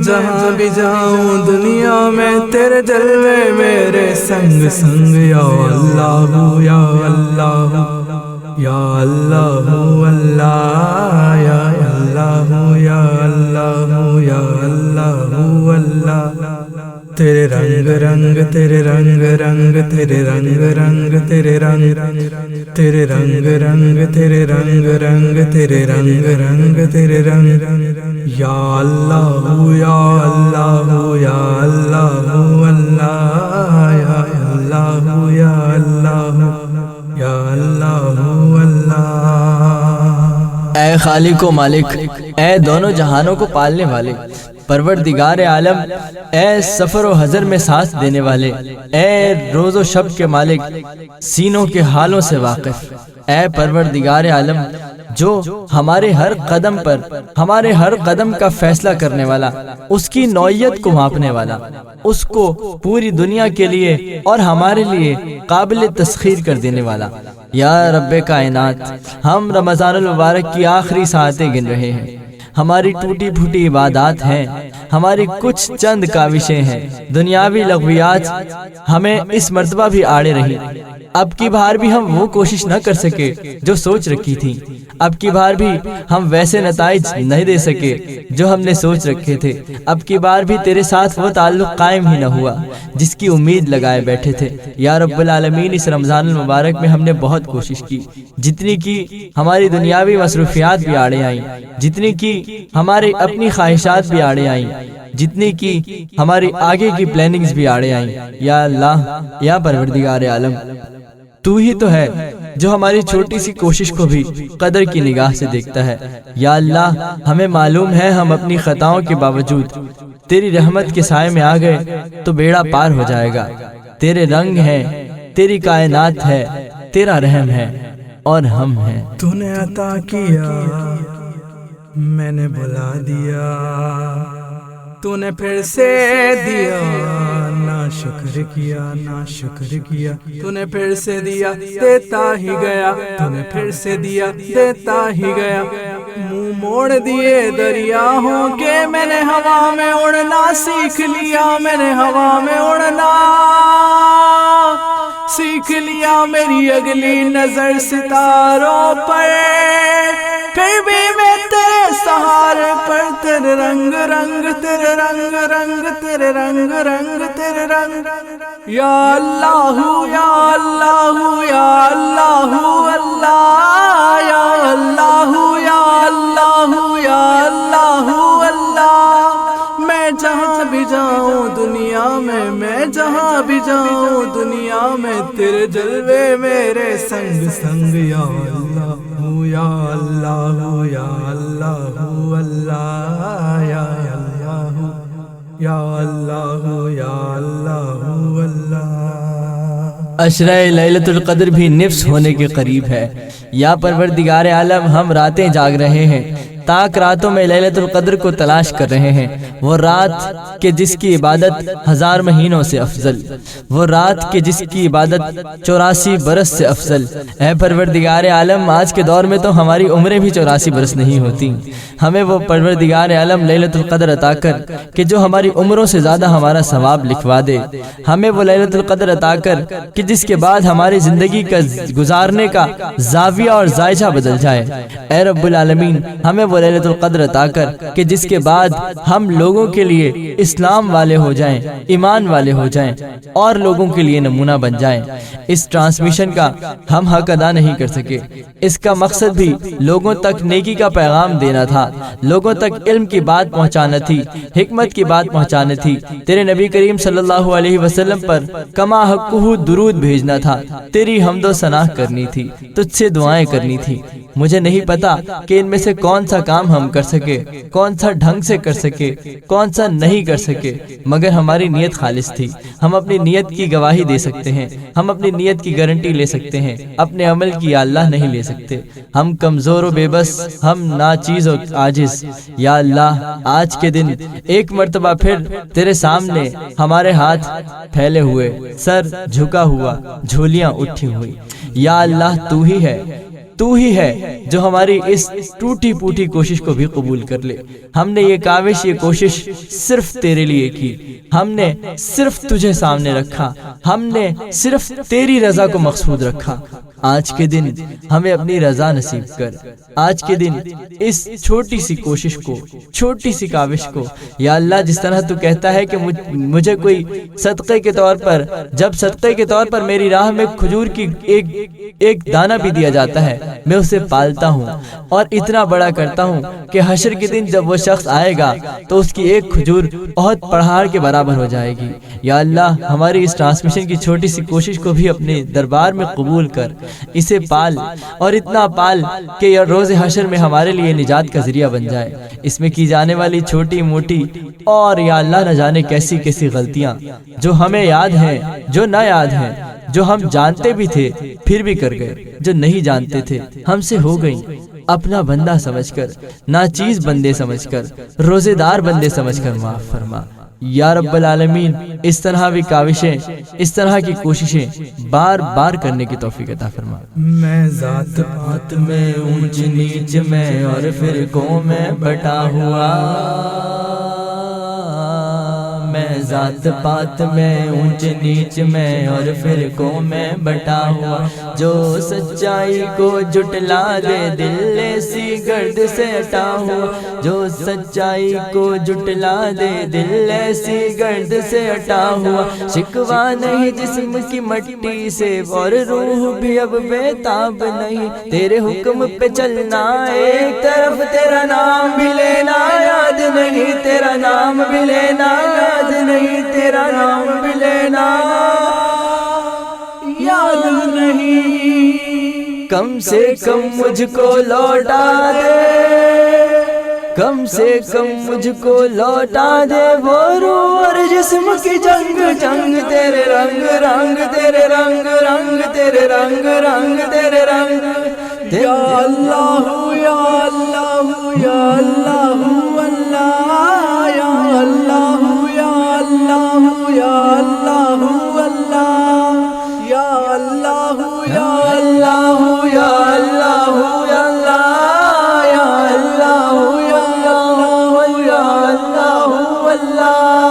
جہاں بھی جاؤں دنیا میں، تیرے جلوے میرے سنگ سنگ۔ یا اللہ یا اللہ یا اللہ اللہ یا اللہ یا اللہ یا اللہ اللہ۔ تیرے رنگ رنگ تیرے رنگ رنگ تیرے رنگ رنگ تیرے رنگ تیرے رنگ رنگ تیرے رنگ رنگ تیرے رنگ رنگ تیرے رنگ۔ یا اللہ یا اللہ یا اللہ اللہ یا اللہ یا اللہ یا اللہ اللہ۔ اے خالق و مالک، اے دونوں جہانوں کو پالنے والے، پروردگار عالم، اے سفر و حضر میں ساتھ دینے والے، اے روز و شب کے مالک، سینوں کے حالوں سے واقف، اے پروردگار عالم جو ہمارے ہر قدم پر ہمارے ہر قدم کا فیصلہ کرنے والا، اس کی نوعیت کو ماپنے والا، اس کو پوری دنیا کے لیے اور ہمارے لیے قابل تسخیر کر دینے والا، یا رب کائنات، ہم رمضان المبارک کی آخری ساعتیں گن رہے ہیں، ہماری ٹوٹی پھوٹی عبادات ہیں، ہماری کچھ چند کاوشیں ہیں، دنیاوی لغویات ہمیں اس مرتبہ بھی آڑے رہی، اب کی بار بھی ہم وہ کوشش نہ کر سکے جو سوچ رکھی تھی، اب کی بار بھی ہم ویسے نتائج نہیں دے سکے جو ہم نے سوچ رکھے تھے، اب کی بار بھی تیرے ساتھ وہ تعلق قائم ہی نہ ہوا جس کی امید لگائے بیٹھے تھے۔ یا رب العالمین، اس رمضان المبارک میں ہم نے بہت کوشش کی، جتنی کی ہماری دنیاوی مصروفیات بھی آڑے آئیں، جتنی کی ہماری اپنی خواہشات بھی آڑے آئیں، جتنی کی ہماری آگے کی پلاننگز بھی آڑے آئیں۔ یا اللہ، یا پروردگار عالم، تو ہی تو ہے جو ہماری چھوٹی سی کوشش کو بھی قدر کی نگاہ سے دیکھتا ہے۔ یا اللہ، ہمیں معلوم ہے ہم اپنی خطاؤں کے باوجود تیری رحمت کے سائے میں آ گئے تو بیڑا پار ہو جائے گا۔ تیرے رنگ ہے، تیری کائنات ہے، تیرا رحم ہے اور ہم ہیں۔ تو نے عطا کیا، میں نے بلا دیا، تو نے پھر سے دیا، نا شکر کیا، نا شکر کیا، تو نے پھر سے دیا، دیتا ہی گیا، تو نے پھر سے دیا، دیتا ہی گیا، منہ موڑ دیے دریاہوں کے، میں نے ہوا میں اڑنا سیکھ لیا، میں نے ہوا میں اڑنا سیکھ لیا، میری اگلی نظر ستاروں پر، پھر بھی میں تیرے سہارے پر، تیرے رنگ رنگ، تیرے رنگ رنگ، تیرے رنگ رنگ، تیرے رنگ، یا اللہ، یا اللہ، یا اللہ، اللہ، یا اللہ، یا اللہ، یا اللہ، اللہ، میں جہاں بھی جاؤں دنیا میں جہاں بھی جاؤں دنیا میں، تیرے جلوے میرے سنگ سنگ، یا اللہ، یا اللہ، یا اللہ، اللہ، یا اللہ، یا اللہ، یا اللہ، اللہ۔ عشرہ لیلۃ القدر بھی نفس ہونے کے قریب ہے۔ یا پروردگار عالم، ہم راتیں جاگ رہے ہیں، تاک راتوں میں لیلۃ القدر کو تلاش کر رہے ہیں، وہ رات کہ جس کی عبادت 1000 مہینوں سے افضل، وہ رات کہ جس کی عبادت 84 برس سے افضل۔ اے پروردگار عالم، آج کے دور میں تو ہماری عمریں بھی 84 برس نہیں ہوتی، ہمیں وہ پروردگار عالم لیلۃ القدر عطا کر کہ جو ہماری عمروں سے زیادہ ہمارا ثواب لکھوا دے، ہمیں وہ لیلۃ القدر عطا کر کہ جس کے بعد ہماری زندگی کا گزارنے کا زاویہ اور ذائقہ بدل جائے۔ اے رب العالمین، ہمیں وہ لیلۃ القدر عطا کر کہ جس کے بعد ہم لوگوں کے لیے اسلام والے ہو جائیں، ایمان والے ہو جائیں اور لوگوں کے لیے نمونہ بن جائیں۔ اس ٹرانسمیشن کا ہم حق ادا نہیں کر سکے، اس کا مقصد بھی لوگوں تک نیکی کا پیغام دینا تھا، لوگوں تک علم کی بات پہنچانا تھی، حکمت کی بات پہنچانا تھی، تیرے نبی کریم صلی اللہ علیہ وسلم پر کما حقہ درود بھیجنا تھا، تیری حمد و ثنا کرنی تھی، تجھ سے دعائیں کرنی تھی۔ مجھے نہیں پتا کہ ان میں سے کون سا کام ہم کر سکے، کون سا ڈھنگ سے کر سکے، کون سا نہیں کر سکے، مگر ہماری نیت خالص تھی۔ ہم اپنی نیت کی گواہی دے سکتے ہیں، ہم اپنی نیت کی گارنٹی لے سکتے ہیں، اپنے عمل کی یا اللہ نہیں لے سکتے۔ ہم کمزور و بے بس، ہم ناچیز و عاجز۔ یا اللہ، آج کے دن ایک مرتبہ پھر تیرے سامنے ہمارے ہاتھ پھیلے ہوئے، سر جھکا ہوا، جھولیاں اٹھی ہوئی۔ یا اللہ، تو ہی ہے، تو ہی ہے جو ہماری اس ٹوٹی پوٹی کوشش کو بھی قبول کر لے۔ ہم نے یہ کاوش، یہ کوشش صرف تیرے لیے کی، ہم نے صرف تجھے سامنے رکھا، ہم نے صرف تیری رضا کو مقصود رکھا۔ آج کے دن ہمیں اپنی رضا نصیب کر، آج کے دن اس چھوٹی سی کوشش کو، چھوٹی سی کاوش کو، یا اللہ، جس طرح تو کہتا ہے کہ مجھے کوئی صدقے کے طور پر، جب صدقے کے طور پر میری راہ میں کھجور کی ایک دانہ بھی دیا جاتا ہے، میں اسے پالتا ہوں اور اتنا بڑا کرتا ہوں کہ حشر کے دن جب وہ شخص آئے گا تو اس کی ایک کھجور بہت پہاڑ کے برابر ہو جائے گی۔ یا اللہ، ہماری اس ٹرانسمیشن کی چھوٹی سی کوشش کو بھی اپنے دربار میں قبول کر، اسے پال اور اتنا پال کہ یہ روز حشر میں ہمارے لیے نجات کا ذریعہ بن جائے۔ اس میں کی جانے والی چھوٹی موٹی اور یا اللہ نہ جانے کیسی کیسی غلطیاں جو ہمیں یاد ہیں، جو نہ یاد ہیں، جو ہم جانتے بھی تھے پھر بھی کر گئے، جو نہیں جانتے تھے ہم سے ہو گئی، اپنا بندہ سمجھ کر، ناچیز بندے سمجھ کر، روزے دار بندے سمجھ کر معاف فرما یا رب العالمین۔ اس طرح بھی کاوشیں، اس طرح کی کوششیں بار بار کرنے کی توفیق عطا فرما۔ میں ذات پات میں اونچ نیچ میں اور فرقوں میں بٹا ہوا، میں ذات پات میں اونچ نیچ میں اور فرقوں میں بٹا ہوا، جو سچائی کو جھٹلا دے دل ایسی گرد سے ہٹا ہوا، جو سچائی کو جھٹلا دے دل ایسی گرد سے ہٹا ہوا، شکوہ نہیں جسم کی مٹی سے اور روح بھی اب بے تاب نہیں، تیرے حکم پہ چلنا ایک طرف تیرا نام بھی لینا یاد نہیں، تیرا نام بھی لینا یاد نہیں، تیرا نام بھی لینا یاد نہیں۔ کم سے کم مجھ کو لوٹا دے، کم سے کم مجھ کو لوٹا دے وہ روح اور جسم کی جنگ، جنگ تیرے رنگ رنگ تیرے رنگ رنگ تیرے رنگ رنگ تیرے رنگ، یا اللہ یا اللہ یا اللہ اللہ یا اللہ یا اللہ یا اللہ اللہ یا اللہ یا اللہ یا اللہ یا اللہ یا اللہ یا اللہ اللہ۔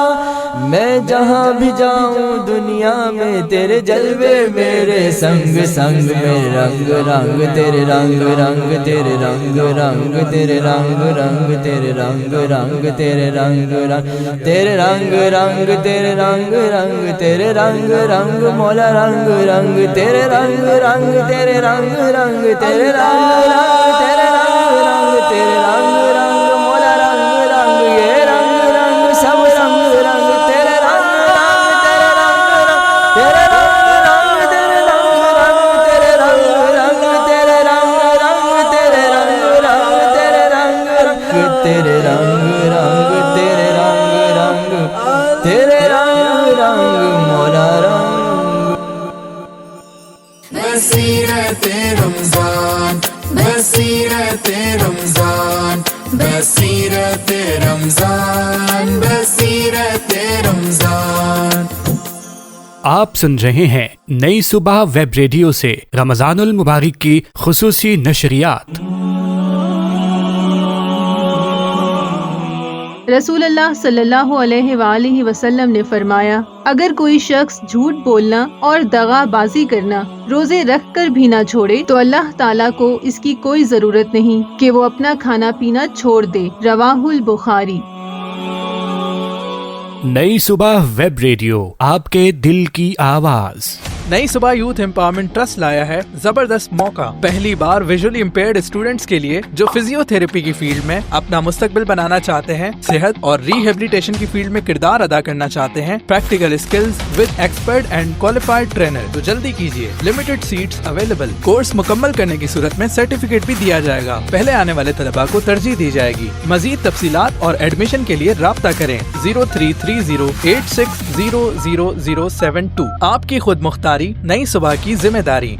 میں جہاں بھی جاؤں دنیا میں تیرے جلوے میرے سنگ سنگ میں، رنگ رنگ تیرے رنگ رنگ تیرے رنگ رنگ تیرے رنگ رنگ تیرے رنگ رنگ تیرے رنگ رنگ تیرے رنگ رنگ تیرے رنگ رنگ تیرے رنگ رنگ مولا رنگ رنگ تیرے رنگ رنگ تیرے رنگ رنگ تیرے رنگ رنگ تیرے رنگ رنگ تیرے رنگ رنگ مولا رنگ رنگ یہ رنگ رنگ سب رنگ رنگ تیرے رنگ رنگ تیرے رنگ تیرے رنگ رنگ تیرے رنگ رنگ تیرے رنگ رنگ تیرے رنگ رنگ تیرے رنگ رنگ تیرے رنگ رنگ تیرے رنگ رنگ مولا رنگ۔ بصیرت رمضان بصیرت رمضان بصیرت رمضان بصیرت رمضان۔ آپ سن رہے ہیں نئی صبح ویب ریڈیو سے رمضان المبارک کی خصوصی نشریات۔ رسول اللہ صلی اللہ علیہ وآلہ وسلم نے فرمایا، اگر کوئی شخص جھوٹ بولنا اور دغا بازی کرنا روزے رکھ کر بھی نہ چھوڑے تو اللہ تعالیٰ کو اس کی کوئی ضرورت نہیں کہ وہ اپنا کھانا پینا چھوڑ دے۔ رواہ البخاری۔ نئی صبح ویب ریڈیو، آپ کے دل کی آواز۔ نئی صبح یوتھ امپاورمنٹ ٹرسٹ لایا ہے زبردست موقع۔ پہلی بار ویژولی امپیئرڈ اسٹوڈنٹس کے لیے جو فزیو تھراپی کی فیلڈ میں اپنا مستقبل بنانا چاہتے ہیں، صحت اور ریہیبلیٹیشن کی فیلڈ میں کردار ادا کرنا چاہتے ہیں، practical skills with expert and qualified trainer, تو جلدی کیجیے، لمیٹڈ سیٹس اویلیبل۔ کورس مکمل کرنے کی صورت میں سرٹیفکیٹ بھی دیا جائے گا۔ پہلے آنے والے طلباء کو ترجیح دی جائے گی۔ مزید تفصیلات اور ایڈمیشن کے لیے رابطہ کریں 033086000072۔ آپ کی خود مختاری، نئی صبح کی ذمہ داری۔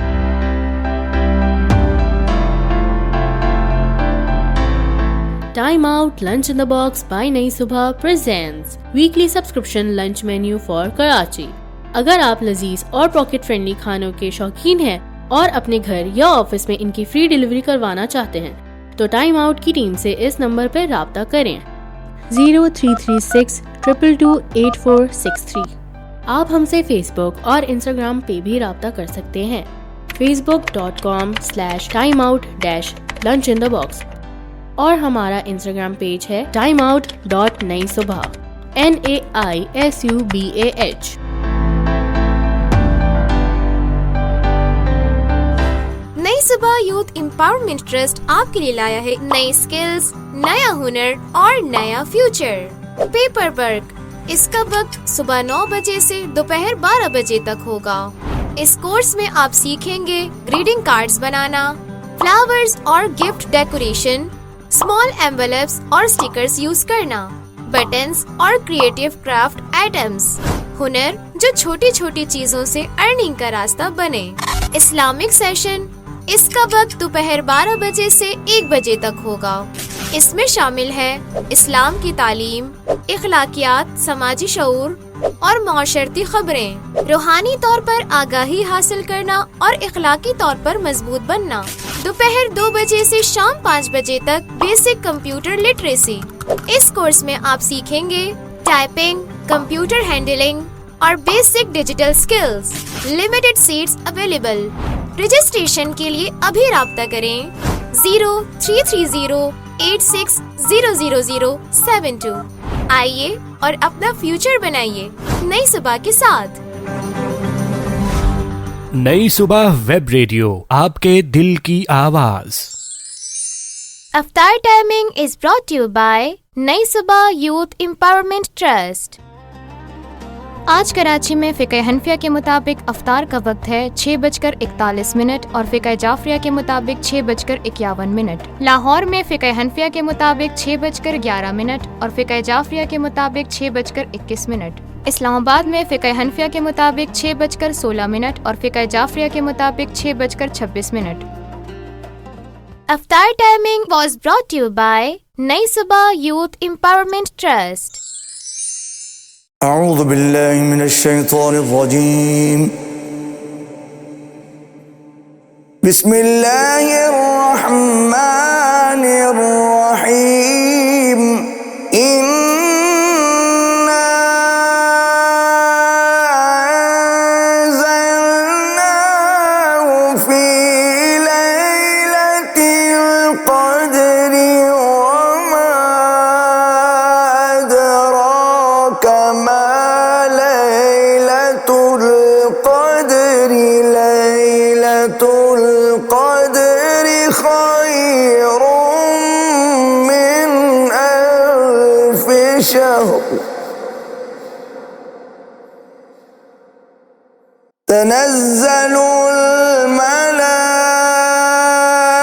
Time Out Lunch in the Box by نئی صبح presents weekly subscription lunch menu for Karachi۔ اگر آپ لذیذ اور پاکٹ فرینڈلی کھانوں کے شوقین ہیں اور اپنے گھر یا آفس میں ان کی فری ڈیلیوری کروانا چاہتے ہیں تو ٹائم آؤٹ کی ٹیم سے اس نمبر پر رابطہ کریں 0336222843۔ آپ ہم سے فیس بک اور انسٹاگرام پہ بھی رابطہ کر سکتے ہیں facebook.com/timeout-lunchinthebox، اور ہمارا انسٹاگرام پیج ہے timeout.نئی-صبح NAISUBAH۔ نئی صبح یوتھ امپاورمنٹ ٹرسٹ آپ کے لیے لایا ہے نئی اسکلز، نیا ہنر اور نیا فیوچر۔ پیپر ورک، اس کا وقت صبح 9 بجے سے دوپہر 12 بجے تک ہوگا۔ اس کورس میں آپ سیکھیں گے گریٹنگ کارڈز بنانا، فلاورز اور گفٹ ڈیکوریشن، اسمال ایمبلپس اور اسٹیکرز یوز کرنا، بٹنز اور کریٹیو کرافٹ آئٹمز، ہنر جو چھوٹی چھوٹی چیزوں سے ارننگ کا راستہ بنے۔ اسلامک سیشن، اس کا وقت دوپہر 12 بجے سے 1 بجے تک ہوگا۔ اس میں شامل ہے اسلام کی تعلیم، اخلاقیات، سماجی شعور اور معاشرتی خبریں، روحانی طور پر آگاہی حاصل کرنا اور اخلاقی طور پر مضبوط بننا۔ دوپہر 2 بجے سے شام 5 بجے تک بیسک کمپیوٹر لٹریسی۔ اس کورس میں آپ سیکھیں گے ٹائپنگ، کمپیوٹر ہینڈلنگ اور basic digital skills. Limited seats available. Registration کے لیے ابھی رابطہ کریں 033086000072۔ آئیے اور اپنا فیوچر بنائیے نئی صبح کے ساتھ۔ نئی صبح ویب ریڈیو، آپ کے دل کی آواز۔ افطار timing is brought you by Nai Subah youth empowerment trust. آج کراچی میں فقہ حنفیہ کے مطابق افطار کا وقت ہے 6:41 اور فقہ جعفریہ کے مطابق 6:51۔ لاہور میں فقہ حنفیہ کے مطابق 6:11 اور فقہ جعفریہ کے مطابق 6:21۔ اسلام آباد میں فقہ حنفیہ کے مطابق 6:16 اور فقہ جعفریہ کے مطابق 6:26۔ افطار timing was brought you by Nai Subah youth empowerment trust. اعوذ باللہ من الشیطان الرجیم، بسم اللہ الرحمن الرحیم، انا انزلناہ فی لیلۃ القدر وما ادراک ما لیلۃ القدر، لیلۃ القدر خیر من الف شہر، تنزل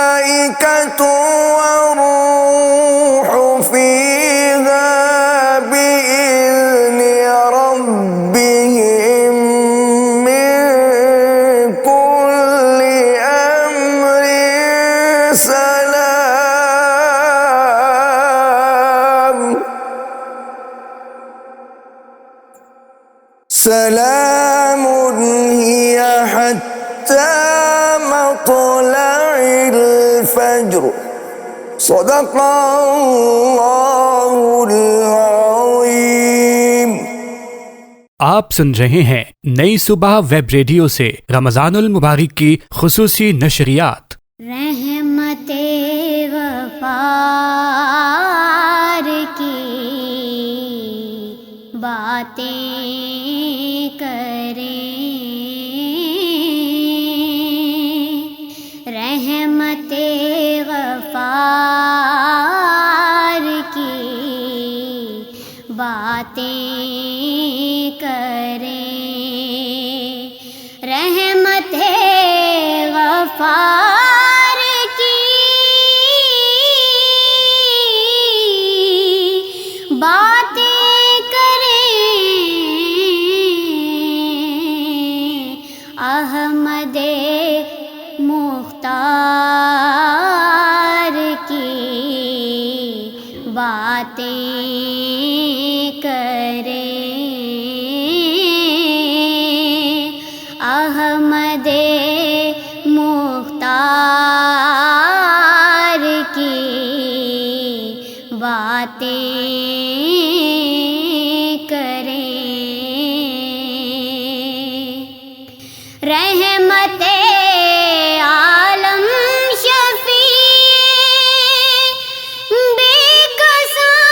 الملائکۃ والروح فیہا بإذن ربهم من كل أمر سلام، سلام هي حتى مطلع الفجر، صدق اللہ العظیم۔ آپ سن رہے ہیں نئی صبح ویب ریڈیو سے رمضان المبارک کی خصوصی نشریات۔ رحمت غفار کی باتیں کریں، رحمت غفار کی باتیں کریں، رحمت غفار کی باتیں کریں، احمد مختار کی باتیں کریں، احمد مختار کی باتیں کریں، رحمت عالم شفیع بے کساں،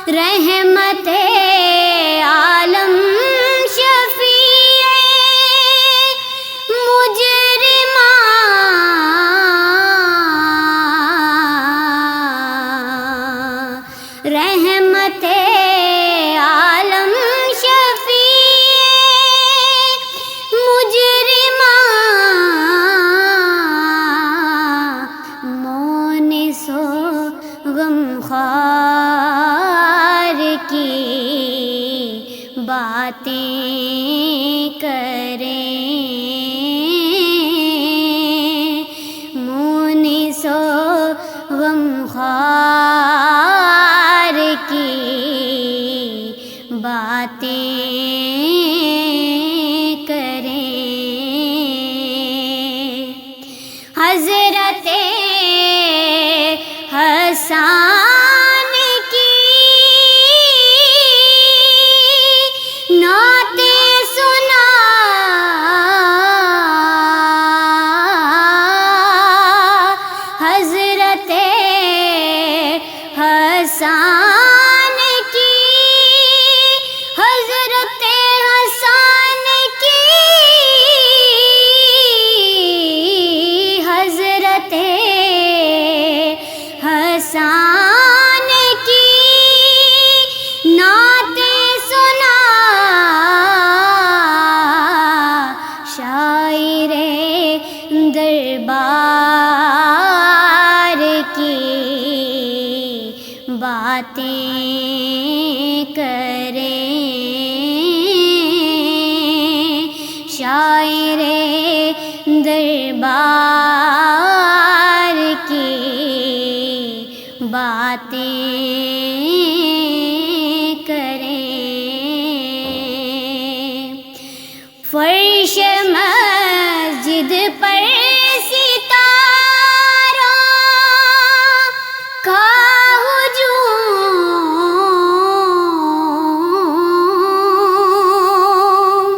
رحمت عالم شفیع باتیں کریں مونس و غمخوار کی باتیں کریں حضرت حسان کی نعتیں سنا حضرت حسان کی حضرت حسان کی حضرت حسان کی نعتیں سنا شاعر دربار کی باتیں کریں شاعر دربار کی باتیں کریں فرش مسجد پر ستاروں کا ہجوم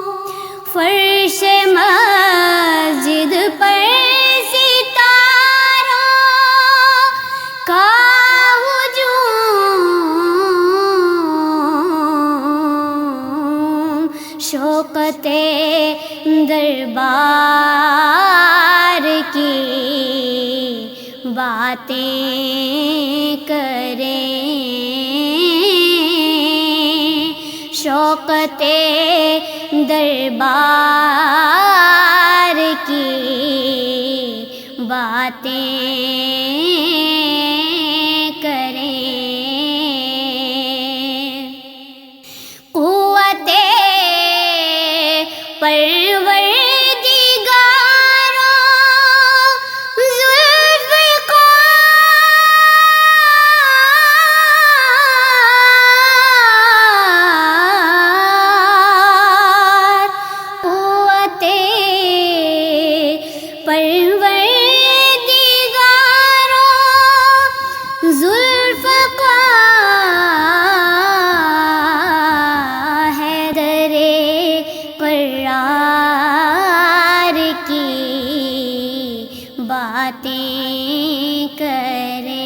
فرش مسجد پر ستاروں کا ہجوم شوکت دربار کی باتیں کریں شوکت دربار کی باتیں کریں قوت پروردگاروں ذوالفقار قوت پروردگاروں ذوالفقار حیدر قرار کی باتیں کریں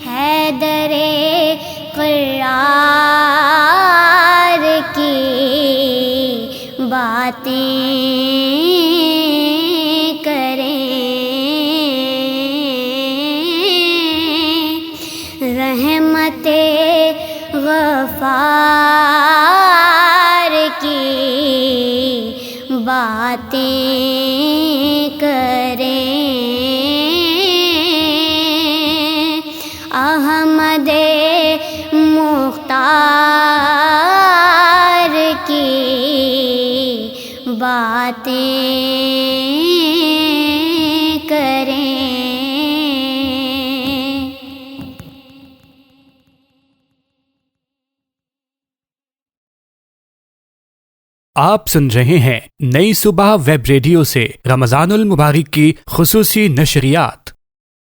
حیدر قرار کی باتیں کریں رحمت غفار کی باتیں کریں احمد مختار کی باتیں کریں آپ سن رہے ہیں نئی صبح ویب ریڈیو سے رمضان المبارک کی خصوصی نشریات۔